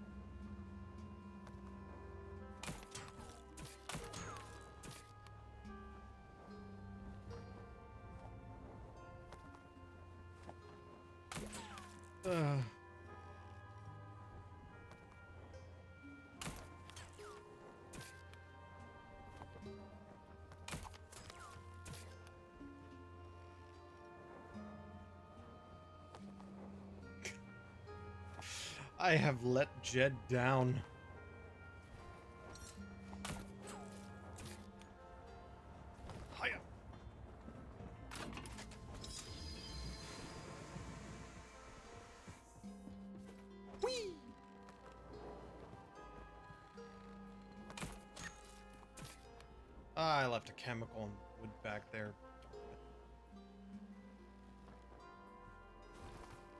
I have let Jed down. Hiya. Whee! I left a chemical and wood back there.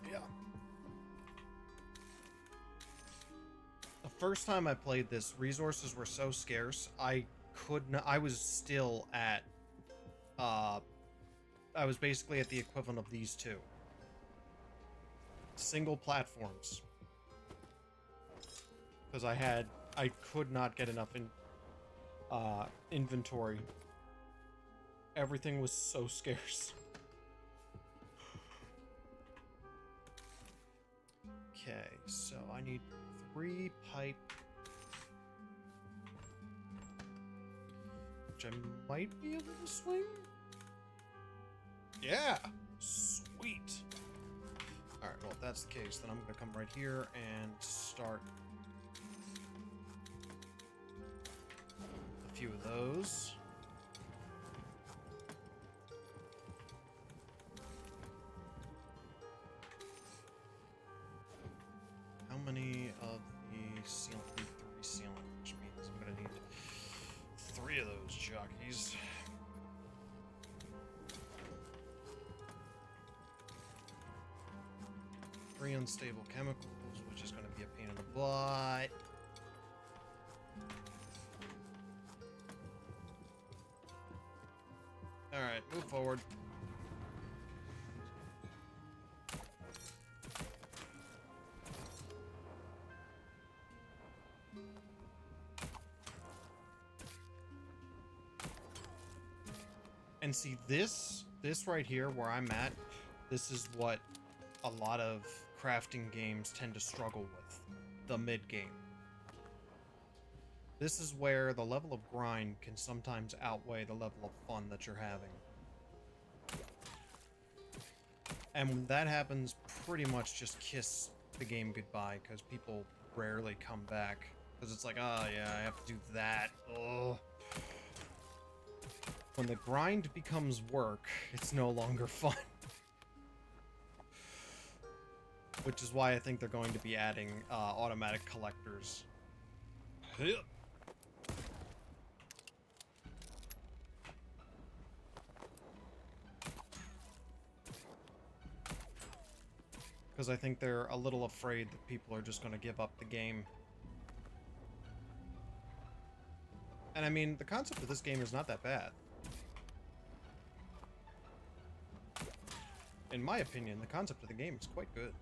Yeah. The first time I played this, resources were so scarce, I was still at, I was basically at the equivalent of these two. Single platforms. Because I could not get enough inventory. Everything was so scarce. Okay, so I need 3 pipe, which I might be able to swing. Yeah, sweet. All right, well, if that's the case, then I'm gonna come right here and start a few of those. How many of the ceiling? 3 ceiling, which means I'm gonna need 3 of those jockeys. Three unstable chemicals, which is gonna be a pain in the butt. Alright, move forward. And see, this right here where I'm at, this is what a lot of crafting games tend to struggle with, the mid-game. This is where the level of grind can sometimes outweigh the level of fun that you're having. And when that happens, pretty much just kiss the game goodbye, because people rarely come back. Because it's like, oh yeah, I have to do that. Ugh. When the grind becomes work, it's no longer fun. Which is why I think they're going to be adding automatic collectors. Because I think they're a little afraid that people are just going to give up the game. And I mean, the concept of this game is not that bad. In my opinion, the concept of the game is quite good.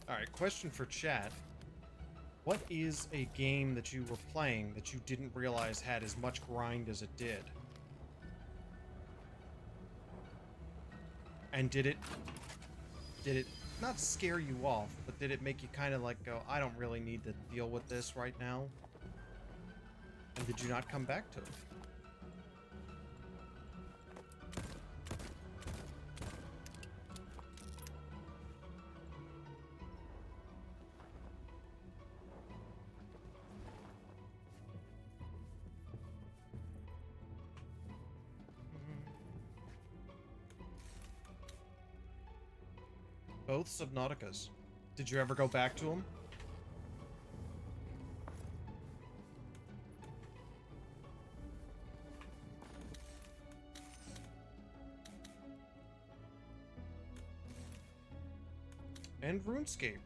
Alright, question for chat. What is a game that you were playing that you didn't realize had as much grind as it did? And did it not scare you off, but did it make you kind of like go, I don't really need to deal with this right now? And did you not come back to it? Both Subnauticas. Did you ever go back to them? And RuneScape.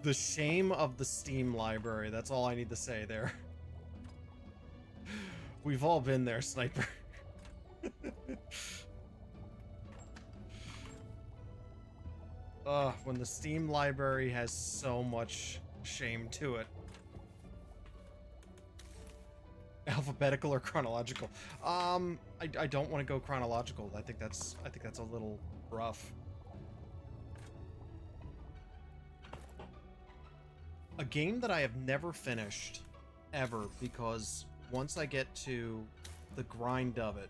The shame of the Steam library. That's all I need to say there. We've all been there, Sniper. When the Steam library has so much shame to it. Alphabetical or chronological? I don't want to go chronological. I think that's a little rough. A game that I have never finished ever, because once I get to the grind of it,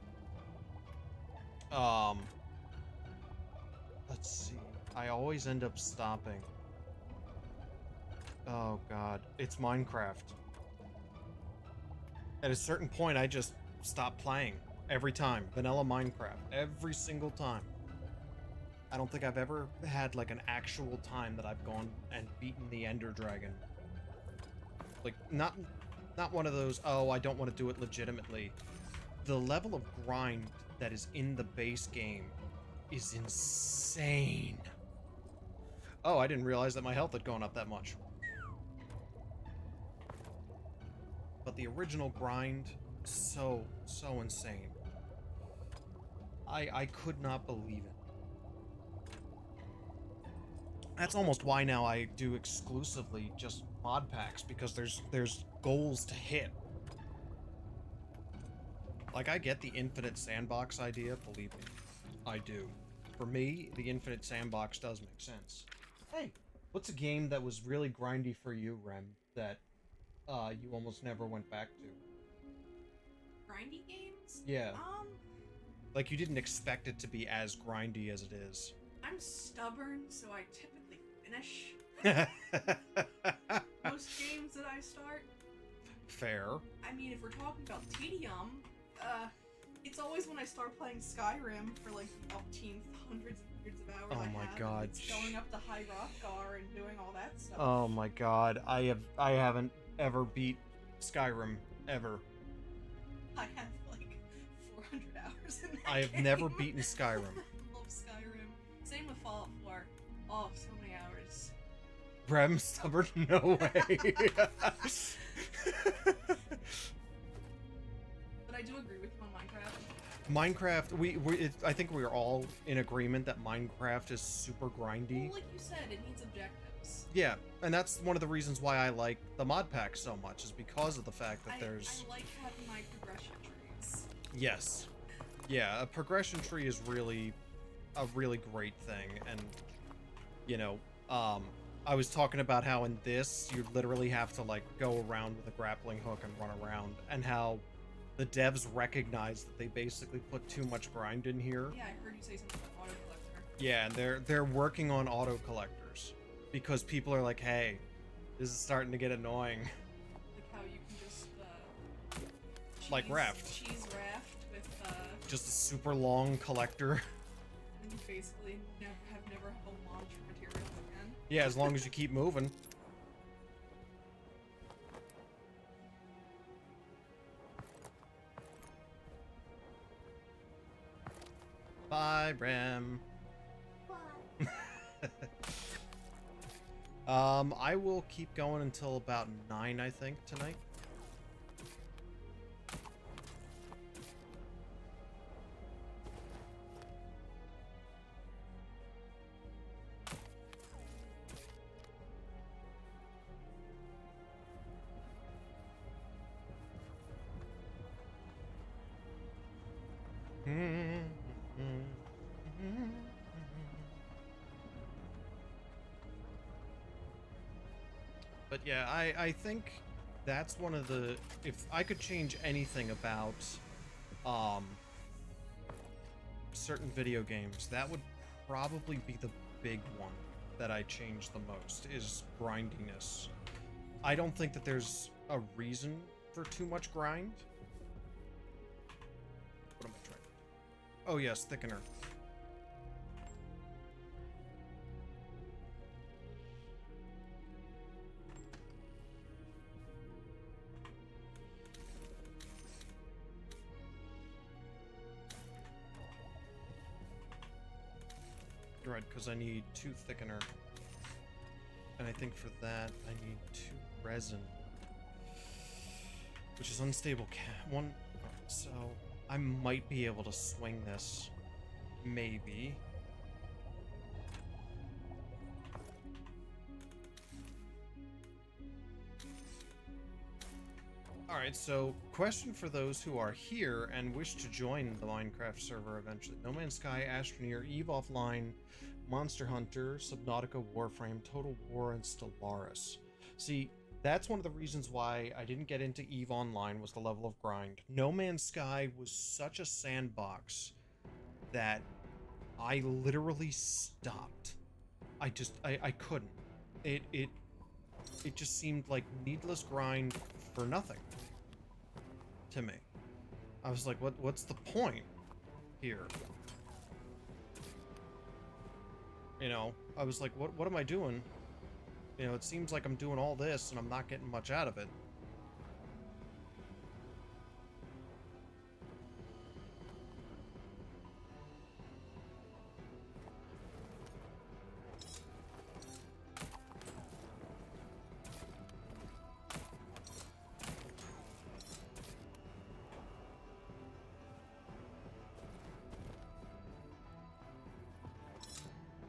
let's see, I always end up stopping. Oh god, it's Minecraft. At a certain point, I just stop playing every time. Vanilla Minecraft, every single time. I don't think I've ever had like an actual time that I've gone and beaten the Ender Dragon. Like, not one of those, oh, I don't want to do it legitimately. The level of grind that is in the base game is insane. Oh, I didn't realize that my health had gone up that much. But the original grind, so insane. I could not believe it. That's almost why now I do exclusively just mod packs, because there's goals to hit. Like, I get the infinite sandbox idea, believe me. I do. For me, the infinite sandbox does make sense. Hey, what's a game that was really grindy for you, Rem, that you almost never went back to? Grindy games? Yeah. Like, you didn't expect it to be as grindy as it is. I'm stubborn, so I typically finish most games that I start. Fair. I mean, if we're talking about tedium, it's always when I start playing Skyrim for like the umpteenth hundreds of hours. Oh my god. It's going up to High Rothgar and doing all that stuff. Oh my god. I haven't ever beat Skyrim ever. I have like 400 hours in that I have game. never beaten Skyrim. I love Skyrim. Same with Fallout 4. Oh, so many hours. Rem stubborn? No way. But I do agree with you on Minecraft. Minecraft, I think we're all in agreement that Minecraft is super grindy. Well, like you said, it needs objectives. Yeah, and that's one of the reasons why I like the mod pack so much, is because of the fact that I like having my progression trees. Yes. Yeah, a progression tree is really a really great thing, and, you know, I was talking about how in this, you literally have to, like, go around with a grappling hook and run around, and how the devs recognize that they basically put too much grind in here. Yeah, I heard you say something about auto collector. Yeah, and they're working on auto collectors, because people are like, hey, this is starting to get annoying. Like how you can just, Like raft. Cheese raft with, Just a super long collector. and you basically never home launch materials again. Yeah, as long as you keep moving. Bye, Rem. Bye. I will keep going until about 9, I think, tonight. But yeah, I think that's one of the, if I could change anything about certain video games, that would probably be the big one that I change the most, is grindiness. I don't think that there's a reason for too much grind. What Oh yes, thickener. Right, because I need 2 thickener. And I think for that, I need 2 resin. Which is unstable. One. So, I might be able to swing this. Maybe. Alright, so question for those who are here and wish to join the Minecraft server eventually. No Man's Sky, Astroneer, EVE Offline, Monster Hunter, Subnautica, Warframe, Total War, and Stellaris. See, that's one of the reasons why I didn't get into EVE Online was the level of grind. No Man's Sky was such a sandbox that I literally stopped. I couldn't. It just seemed like needless grind for nothing to me. I was like, what's the point here? You know, I was like, what am I doing? You know, it seems like I'm doing all this and I'm not getting much out of it.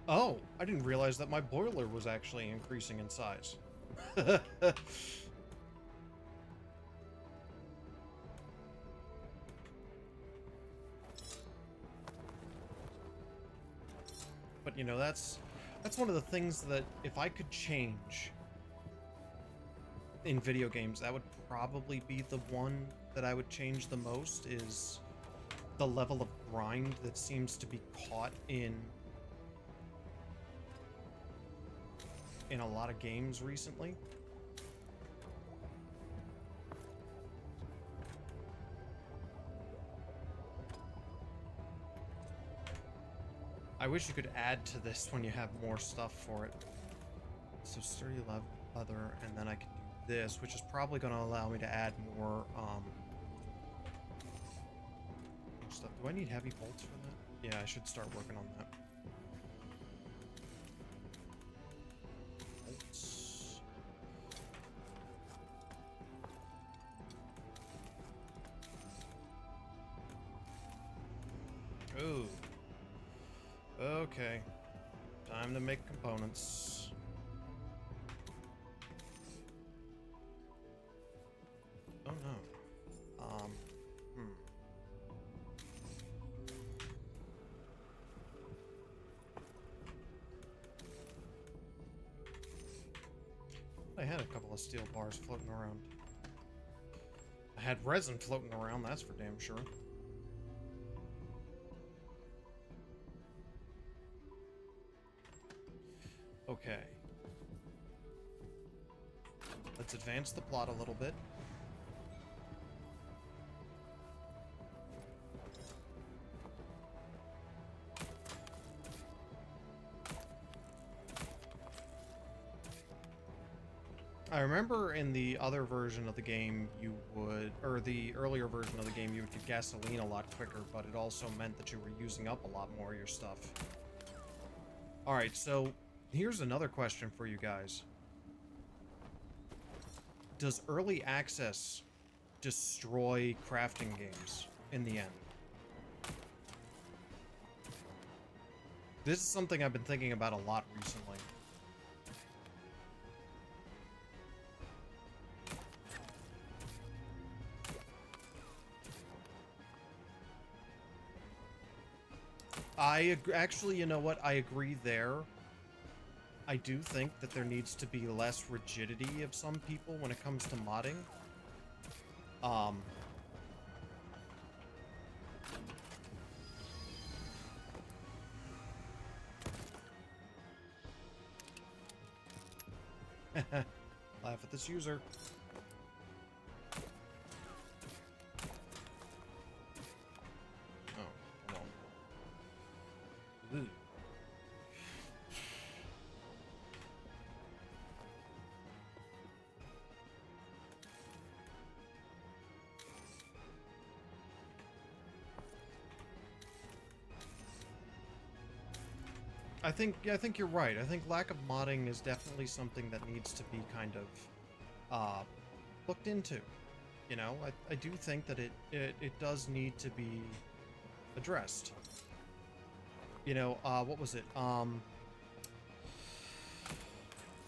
Oh, I didn't realize that my boiler was actually increasing in size. But you know, that's one of the things that if I could change in video games, that would probably be the one that I would change the most, is the level of grind that seems to be caught in a lot of games recently. I wish you could add to this when you have more stuff for it. So sturdy leather, and then I can do this, which is probably going to allow me to add more stuff. Do I need heavy bolts for that? Yeah, I should start working on that. Bolts. Ooh. Okay. Time to make components. Oh no. I had a couple of steel bars floating around. I had resin floating around, that's for damn sure. Okay. Let's advance the plot a little bit. I remember in the other version of the game you would, or the earlier version of the game, you would get gasoline a lot quicker, but it also meant that you were using up a lot more of your stuff. Alright, so here's another question for you guys. Does early access destroy crafting games in the end? This is something I've been thinking about a lot recently. Actually, you know what? I agree there. I do think that there needs to be less rigidity of some people when it comes to modding. Laugh at this user. Oh, hold on. Ooh. I think you're right. I think lack of modding is definitely something that needs to be kind of looked into. You know, I do think that it does need to be addressed. You know, what was it?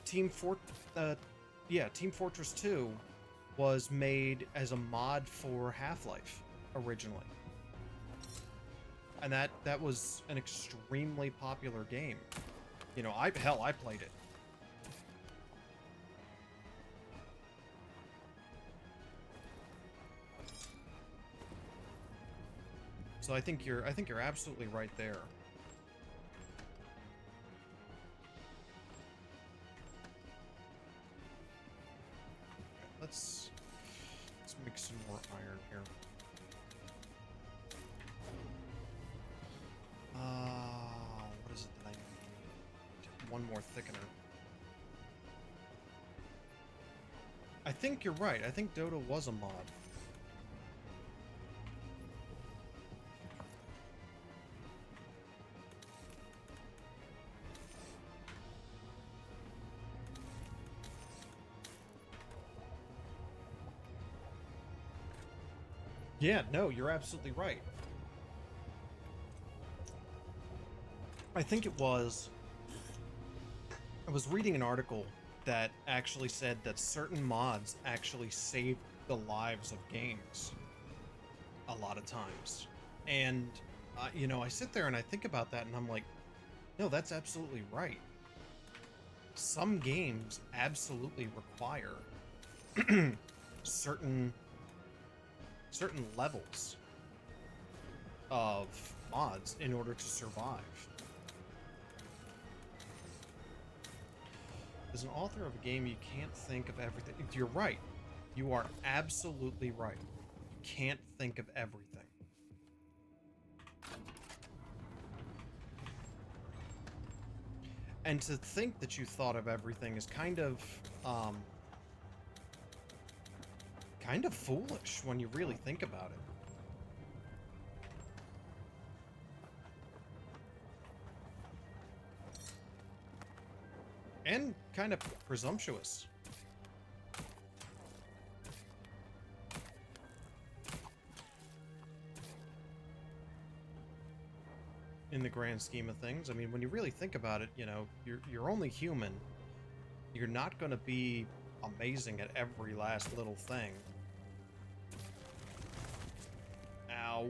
Team Fortress 2 was made as a mod for Half-Life originally. And that was an extremely popular game. You know, I played it. So I think you're absolutely right there. Okay, let's make some more iron here. What is it that I need? One more thickener. I think you're right. I think Dota was a mod. Yeah, no, you're absolutely right. I think it was... I was reading an article that actually said that certain mods actually saved the lives of games a lot of times. And, you know, I sit there and I think about that and I'm like, no, that's absolutely right. Some games absolutely require certain levels of mods in order to survive. As an author of a game, you can't think of everything. You're right. You are absolutely right. You can't think of everything. And to think that you thought of everything is kind of foolish when you really think about it. And kind of presumptuous. In the grand scheme of things. I mean, when you really think about it, you know, you're only human. You're not going to be amazing at every last little thing. Ow.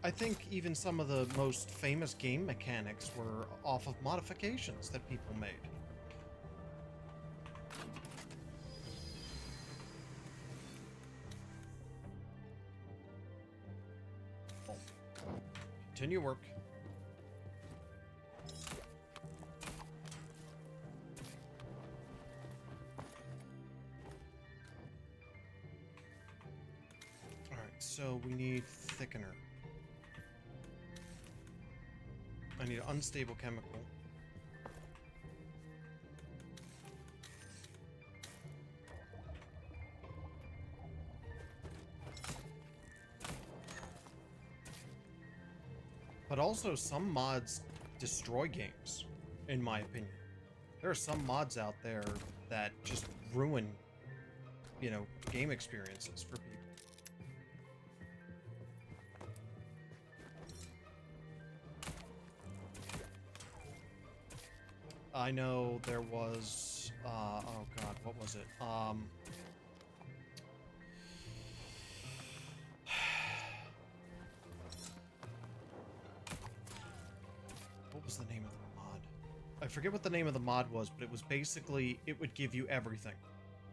I think even some of the most famous game mechanics were off of modifications that people made. Continue work. Alright, so we need thickener. I need an unstable chemical. But also, some mods destroy games, in my opinion. There are some mods out there that just ruin, you know, game experiences for people. I know there was, oh god, what was it? What was the name of the mod? I forget what the name of the mod was, but it was basically, it would give you everything.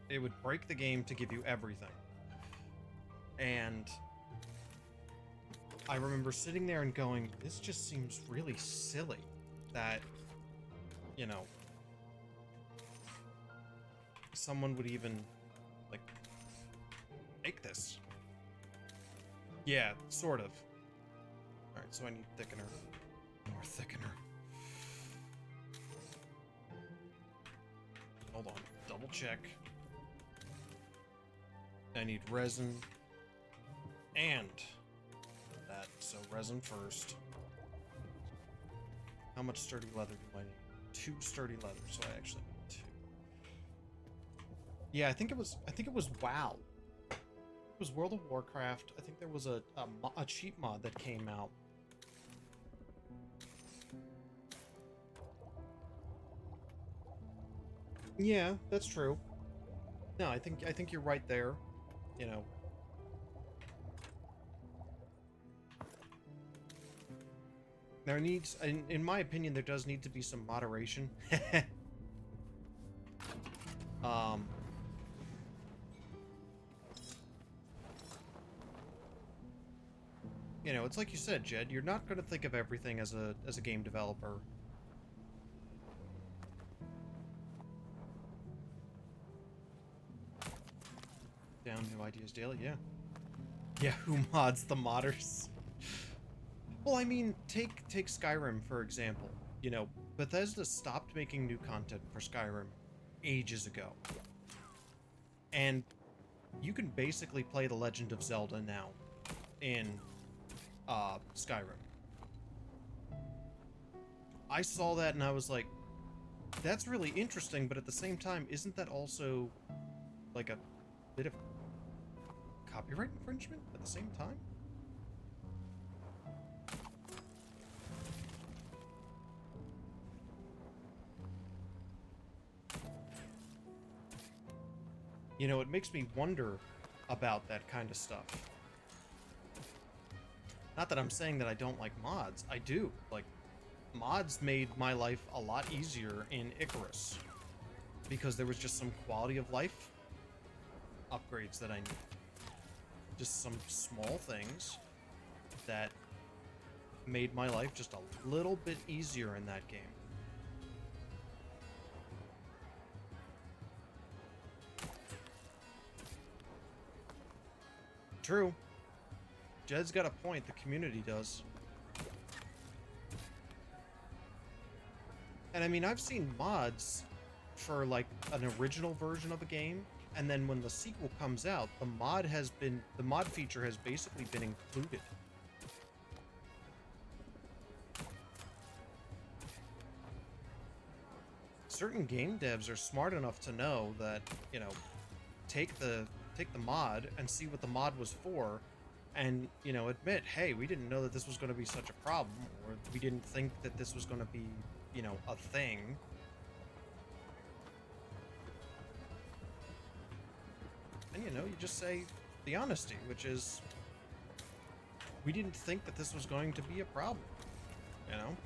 It would break the game to give you everything. And I remember sitting there and going, this just seems really silly that, you know, someone would even, like, make this. Yeah, sort of. Alright, so I need thickener. More thickener. Hold on, double check. I need resin. And that, so resin first. How much sturdy leather do I need? 2 sturdy leather, so I actually need 2. Yeah, I think it was WoW. It was World of Warcraft. I think there was a cheat mod that came out. Yeah, that's true. No, I think you're right there. You know. There needs, in my opinion, there does need to be some moderation. You know, it's like you said, Jed, you're not going to think of everything as a game developer. Down new ideas daily, yeah. Yeah, who mods the modders? Well, I mean, take Skyrim, for example. You know, Bethesda stopped making new content for Skyrim ages ago. And you can basically play The Legend of Zelda now in Skyrim. I saw that and I was like, that's really interesting, but at the same time, isn't that also like a bit of copyright infringement at the same time? You know, it makes me wonder about that kind of stuff. Not that I'm saying that I don't like mods. I do. Like, mods made my life a lot easier in Icarus. Because there was just some quality of life upgrades that I needed. Just some small things that made my life just a little bit easier in that game. True. Jed's got a point, the community does. And I mean, I've seen mods for like an original version of a game, and then when the sequel comes out, the mod feature has basically been included. Certain game devs are smart enough to know that, you know, take the mod and see what the mod was for, and, you know, admit, hey, we didn't know that this was going to be such a problem, or we didn't think that this was going to be, you know, a thing. And, you know, you just say the honesty, which is, we didn't think that this was going to be a problem, you know?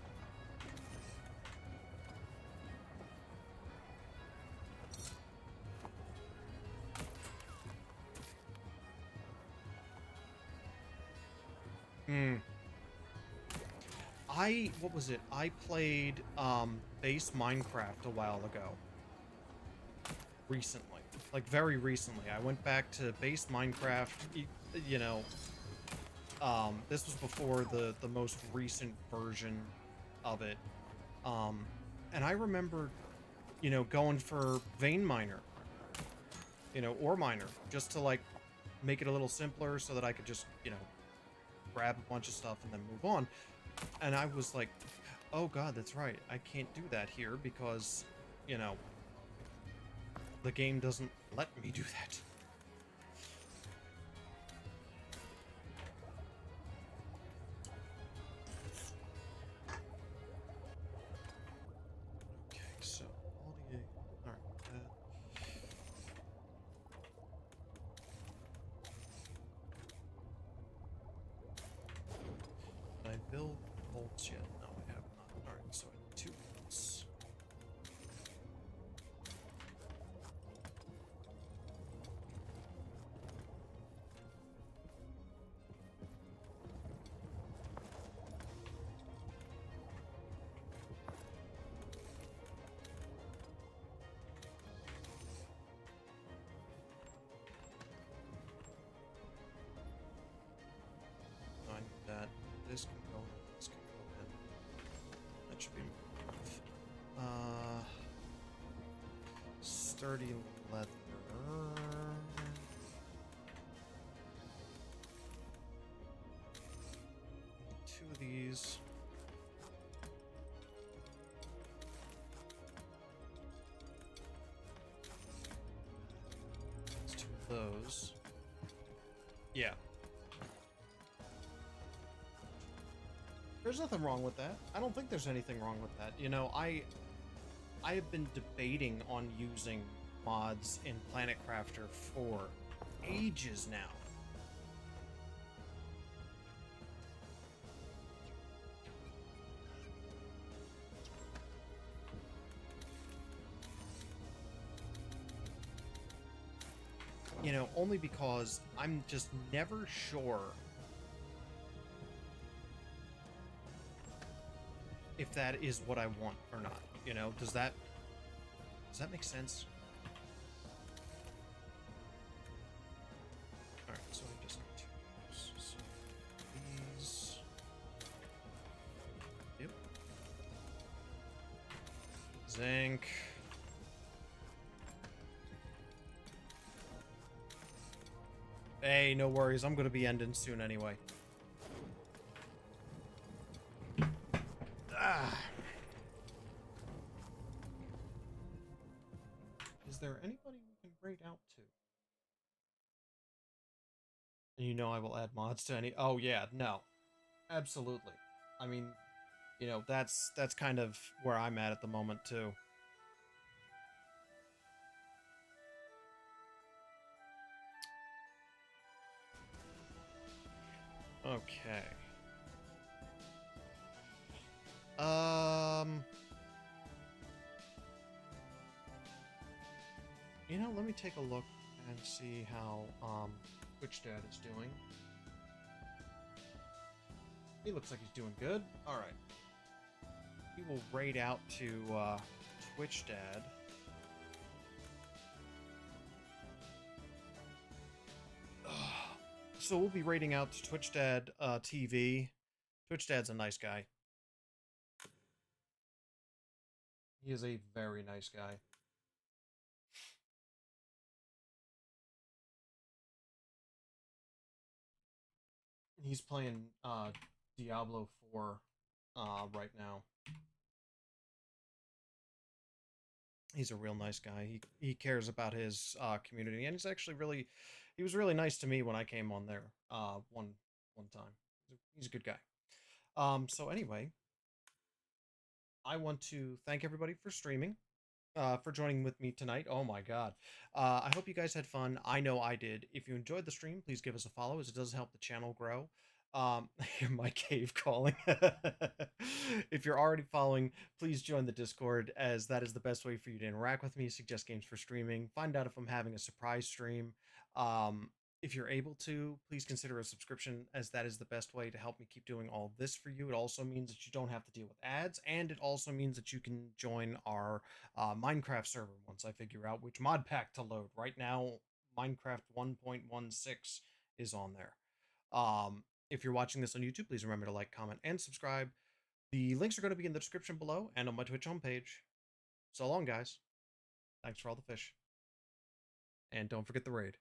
What was it? I played, base Minecraft a while ago. Recently. Like, very recently. I went back to base Minecraft, you know, this was before the most recent version of it. And I remember, you know, going for vein miner, you know, ore miner, just to, like, make it a little simpler so that I could just, you know, grab a bunch of stuff and then move on. And I was like, oh god, that's right, I can't do that here because, you know, the game doesn't let me do that. Okay, so all the... Alright, did I build bolts yet? No, I have not. Alright, so I need 2 bolts. sturdy leather. 2 of these. Let's 2 of those. Yeah. There's nothing wrong with that. I don't think there's anything wrong with that. You know, I have been debating on using mods in Planet Crafter for ages now. You know, only because I'm just never sure if that is what I want or not. You know, does that make sense? All right, so I just need to use these. Yep. Zinc. Hey, no worries. I'm gonna be ending soon anyway. Ah. Is there anybody we can raid out to? And you know I will add mods to any... Oh, yeah, no. Absolutely. I mean, you know, that's kind of where I'm at the moment, too. Okay. You know, let me take a look and see how Twitch Dad is doing. He looks like he's doing good. All right. We will raid out to Twitch Dad. So we'll be raiding out to Twitch Dad TV. Twitch Dad's a nice guy. He is a very nice guy. He's playing Diablo 4 right now. He's a real nice guy. He cares about his community, and he was really nice to me when I came on there one time. He's a good guy. So anyway, I want to thank everybody for streaming, for joining with me tonight. Oh my god. I hope you guys had fun. I know I did. If you enjoyed the stream, please give us a follow, as it does help the channel grow. I hear my cave calling. If you're already following, please join the Discord, as that is the best way for you to interact with me, suggest games for streaming, find out if I'm having a surprise stream. If you're able to, please consider a subscription, as that is the best way to help me keep doing all this for you. It also means that you don't have to deal with ads, and it also means that you can join our Minecraft server once I figure out which mod pack to load. Right now, Minecraft 1.16 is on there. If you're watching this on YouTube, please remember to like, comment, and subscribe. The links are going to be in the description below and on my Twitch homepage. So long, guys. Thanks for all the fish. And don't forget the raid.